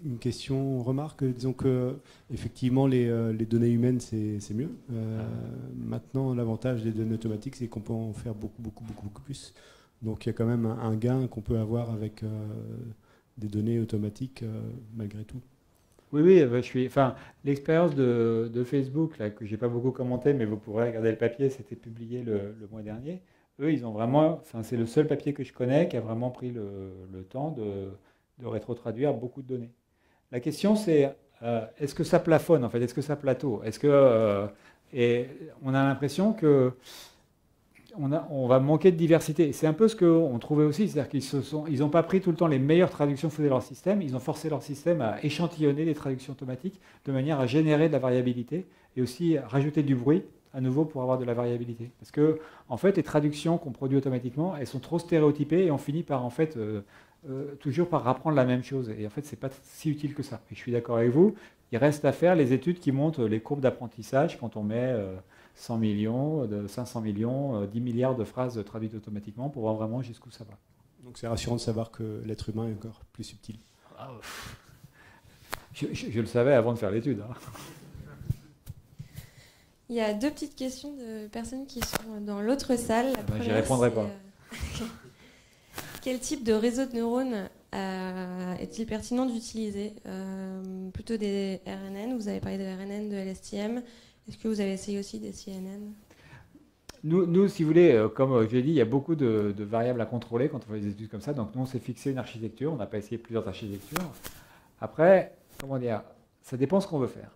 Une question, remarque, disons que effectivement les données humaines c'est mieux. Maintenant, l'avantage des données automatiques, c'est qu'on peut en faire beaucoup plus. Donc il y a quand même un gain qu'on peut avoir avec des données automatiques malgré tout. Oui, l'expérience de Facebook, là, que je n'ai pas beaucoup commenté, mais vous pourrez regarder le papier, c'était publié le mois dernier. Eux, ils ont vraiment, c'est le seul papier que je connais qui a vraiment pris le temps de rétrotraduire beaucoup de données. La question, c'est est-ce que ça plafonne, en fait, est-ce que ça plateau? Et on a l'impression que on va manquer de diversité. C'est un peu ce qu'on trouvait aussi, c'est-à-dire qu'ils n'ont pas pris tout le temps les meilleures traductions que faisait leur système, ils ont forcé leur système à échantillonner des traductions automatiques de manière à générer de la variabilité et aussi à rajouter du bruit à nouveau pour avoir de la variabilité. Parce que, en fait, les traductions qu'on produit automatiquement, elles sont trop stéréotypées et on finit par, en fait, toujours par apprendre la même chose. Et en fait, c'est pas si utile que ça. Et je suis d'accord avec vous, il reste à faire les études qui montrent les courbes d'apprentissage quand on met 100 millions, 500 millions, 10 milliards de phrases traduites automatiquement pour voir vraiment jusqu'où ça va. Donc c'est rassurant de savoir que l'être humain est encore plus subtil. Je le savais avant de faire l'étude. Hein. Il y a 2 petites questions de personnes qui sont dans l'autre salle. J'y répondrai pas. Quel type de réseau de neurones est-il pertinent d'utiliser? Plutôt des RNN, vous avez parlé de RNN, de LSTM. Est-ce que vous avez essayé aussi des CNN? Nous, si vous voulez, comme je l'ai dit, il y a beaucoup de variables à contrôler quand on fait des études comme ça. Donc nous, on s'est fixé une architecture. On n'a pas essayé plusieurs architectures. Après, comment dire, ça dépend ce qu'on veut faire.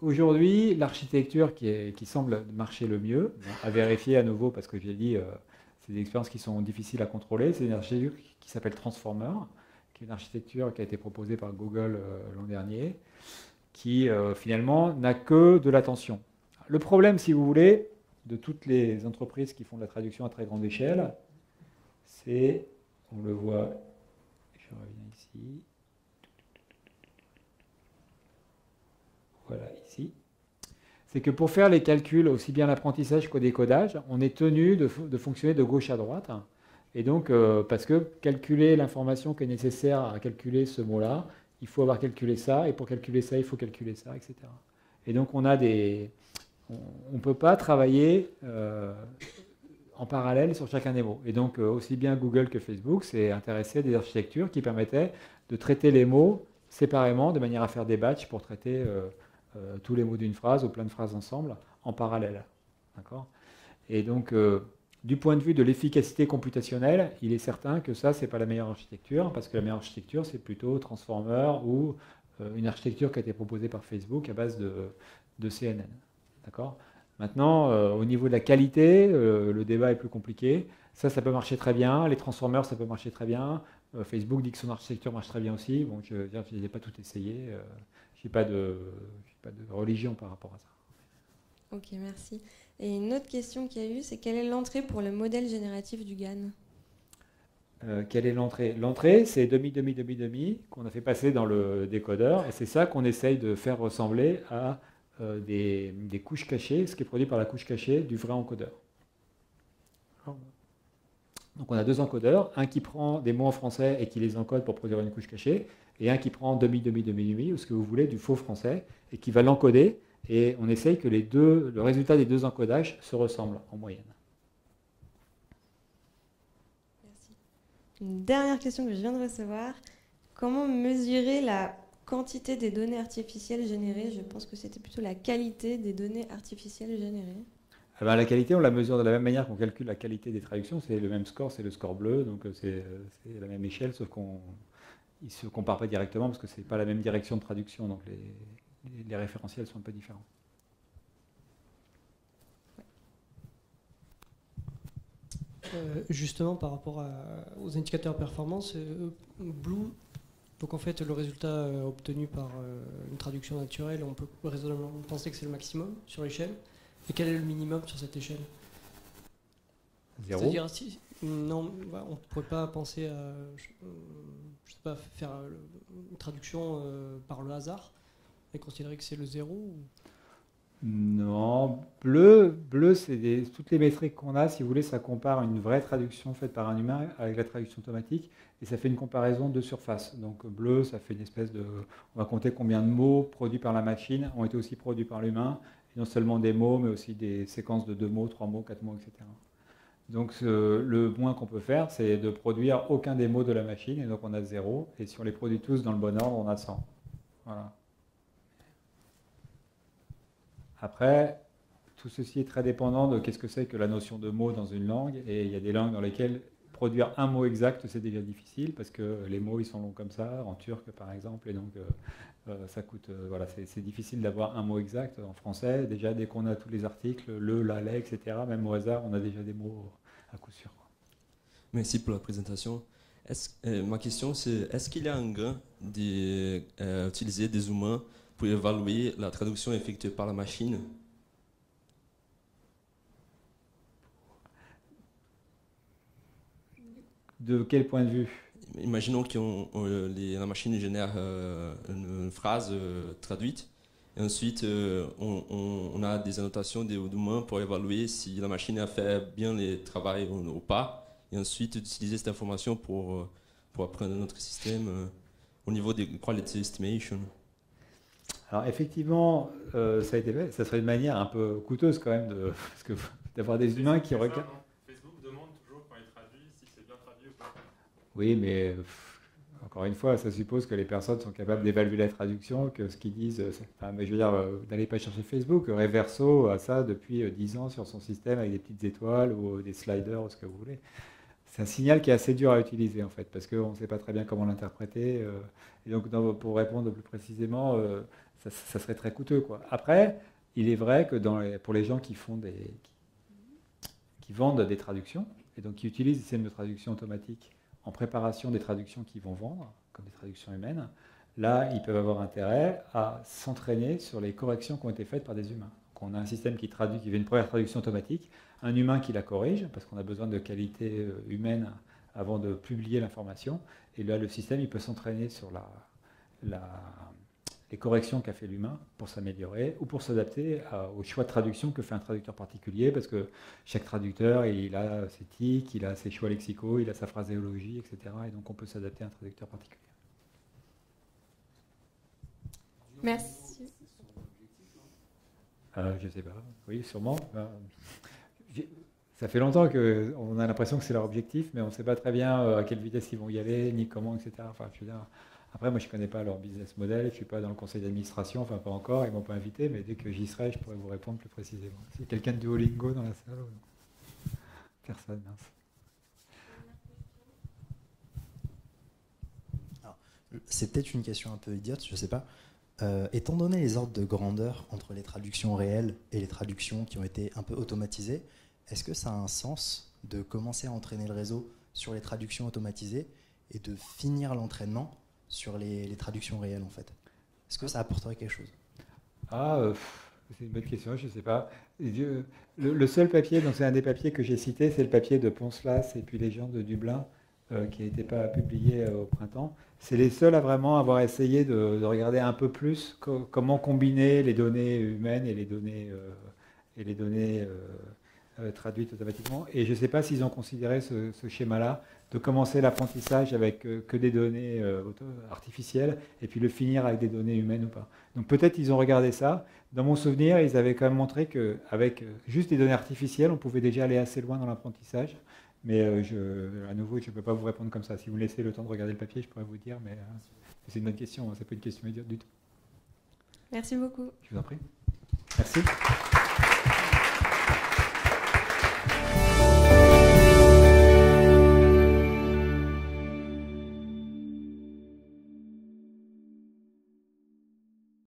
Aujourd'hui, l'architecture qui semble marcher le mieux, à vérifier à nouveau, parce que j'ai dit, c'est des expériences qui sont difficiles à contrôler, c'est une architecture qui s'appelle Transformer, qui est une architecture qui a été proposée par Google l'an dernier, qui finalement n'a que de l'attention. Le problème, si vous voulez, de toutes les entreprises qui font de la traduction à très grande échelle, c'est, on le voit, je reviens ici, voilà, ici. C'est que pour faire les calculs, aussi bien l'apprentissage qu'au décodage, on est tenu de fonctionner de gauche à droite. Et donc, parce que calculer l'information qui est nécessaire à calculer ce mot-là, il faut avoir calculé ça, et pour calculer ça, il faut calculer ça, etc. Et donc, on ne peut pas travailler en parallèle sur chacun des mots. Et donc, aussi bien Google que Facebook s'est intéressé à des architectures qui permettaient de traiter les mots séparément, de manière à faire des batchs pour traiter tous les mots d'une phrase ou plein de phrases ensemble en parallèle. D'accord ? Et donc, du point de vue de l'efficacité computationnelle, il est certain que ça, ce n'est pas la meilleure architecture, parce que la meilleure architecture, c'est plutôt Transformer ou une architecture qui a été proposée par Facebook à base de CNN. D'accord ? Maintenant, au niveau de la qualité, le débat est plus compliqué. Ça peut marcher très bien. Les Transformers, ça peut marcher très bien. Facebook dit que son architecture marche très bien aussi. Bon, je n'ai pas tout essayé. Je n'ai pas de religion par rapport à ça. Ok, merci. Et une autre question qu'il y a eu, c'est quelle est l'entrée pour le modèle génératif du GAN? Quelle est l'entrée? L'entrée, c'est demi qu'on a fait passer dans le décodeur. Et c'est ça qu'on essaye de faire ressembler à des couches cachées, ce qui est produit par la couche cachée du vrai encodeur. Donc on a deux encodeurs, un qui prend des mots en français et qui les encode pour produire une couche cachée, et un qui prend demi, ou ce que vous voulez, du faux français, et qui va l'encoder, et on essaye que le résultat des deux encodages se ressemble en moyenne. Merci. Une dernière question que je viens de recevoir. Comment mesurer la quantité des données artificielles générées? Je pense que c'était plutôt la qualité des données artificielles générées. La qualité, on la mesure de la même manière qu'on calcule la qualité des traductions. C'est le même score, c'est le score bleu, donc c'est la même échelle, sauf qu'on ne se compare pas directement parce que ce n'est pas la même direction de traduction, donc les référentiels sont un peu différents. Justement, par rapport aux indicateurs performance, Blue, donc en fait, le résultat obtenu par une traduction naturelle, on peut raisonnablement penser que c'est le maximum sur l'échelle. Et quel est le minimum sur cette échelle? 0. C'est-à-dire, non, on ne pourrait pas penser à je sais pas, faire une traduction par le hasard et considérer que c'est le 0 ou... Non, bleu c'est toutes les métriques qu'on a, si vous voulez, ça compare une vraie traduction faite par un humain avec la traduction automatique, et ça fait une comparaison de surface. Donc bleu, ça fait une espèce de... On va compter combien de mots produits par la machine ont été aussi produits par l'humain, et non seulement des mots, mais aussi des séquences de 2 mots, 3 mots, 4 mots, etc. Donc le moins qu'on peut faire, c'est de produire aucun des mots de la machine, et donc on a 0, et si on les produit tous dans le bon ordre, on a 100. Voilà. Après, tout ceci est très dépendant de qu'est-ce que c'est que la notion de mot dans une langue, et il y a des langues dans lesquelles produire un mot exact, c'est déjà difficile, parce que les mots, ils sont longs comme ça, en turc par exemple, et donc ça coûte... voilà, c'est difficile d'avoir un mot exact. En français, déjà, dès qu'on a tous les articles, le, la, les, etc., même au hasard, on a déjà des mots à coup sûr. Merci pour la présentation. Ma question, c'est est-ce qu'il y a un gain d'utiliser des humains pour évaluer la traduction effectuée par la machine? De quel point de vue? Imaginons que la machine génère une phrase traduite, et ensuite on a des annotations d'humains pour évaluer si la machine a fait bien le travail ou pas, et ensuite utiliser cette information pour apprendre notre système au niveau des quality estimation. Alors effectivement, ça a été fait. Ça serait une manière un peu coûteuse quand même d'avoir des humains qui regardent. Facebook demande toujours quand il traduit si c'est bien traduit ou pas. Oui, mais encore une fois, ça suppose que les personnes sont capables d'évaluer la traduction, que ce qu'ils disent. Mais je veux dire, n'allez pas chercher Facebook. Reverso a ça depuis 10 ans sur son système avec des petites étoiles ou des sliders ou ce que vous voulez. C'est un signal qui est assez dur à utiliser en fait, parce qu'on ne sait pas très bien comment l'interpréter. Et donc, pour répondre plus précisément, ça serait très coûteux, quoi. Après, il est vrai que pour les gens qui vendent des traductions, et donc qui utilisent des systèmes de traduction automatique en préparation des traductions qu'ils vont vendre, comme des traductions humaines, là, ils peuvent avoir intérêt à s'entraîner sur les corrections qui ont été faites par des humains. Donc, on a un système qui fait une première traduction automatique, un humain qui la corrige, parce qu'on a besoin de qualité humaine avant de publier l'information, et là, le système, il peut s'entraîner sur les corrections qu'a fait l'humain pour s'améliorer ou pour s'adapter au choix de traduction que fait un traducteur particulier, parce que chaque traducteur, il a ses tics, il a ses choix lexicaux, il a sa phraséologie, etc. Et donc on peut s'adapter à un traducteur particulier. Merci. Je ne sais pas, oui, sûrement. Ça fait longtemps qu'on a l'impression que c'est leur objectif, mais on ne sait pas très bien à quelle vitesse ils vont y aller, ni comment, etc. Enfin, je veux dire, après, moi, je ne connais pas leur business model, je ne suis pas dans le conseil d'administration, enfin pas encore, ils ne m'ont pas invité, mais dès que j'y serai, je pourrai vous répondre plus précisément. S'il y a quelqu'un de Duolingo dans la salle ou... Personne, mince. C'est peut-être une question un peu idiote, je ne sais pas. Étant donné les ordres de grandeur entre les traductions réelles et les traductions qui ont été un peu automatisées, est-ce que ça a un sens de commencer à entraîner le réseau sur les traductions automatisées et de finir l'entraînement sur les traductions réelles, en fait? Est-ce que ça apporterait quelque chose? C'est une bonne question, je ne sais pas. Le seul papier, donc c'est un des papiers que j'ai cité, c'est le papier de Poncelas et puis les gens de Dublin, qui n'était pas publié au printemps. C'est les seuls à vraiment avoir essayé de regarder un peu plus comment combiner les données humaines et les données traduites automatiquement. Et je ne sais pas s'ils ont considéré ce schéma-là, de commencer l'apprentissage avec que des données artificielles et puis le finir avec des données humaines ou pas. Donc peut-être ils ont regardé ça. Dans mon souvenir, ils avaient quand même montré qu'avec juste des données artificielles, on pouvait déjà aller assez loin dans l'apprentissage. Mais à nouveau, je ne peux pas vous répondre comme ça. Si vous me laissez le temps de regarder le papier, je pourrais vous dire, mais c'est une bonne question, hein, c'est pas une question idiote du tout. Merci beaucoup. Je vous en prie. Merci.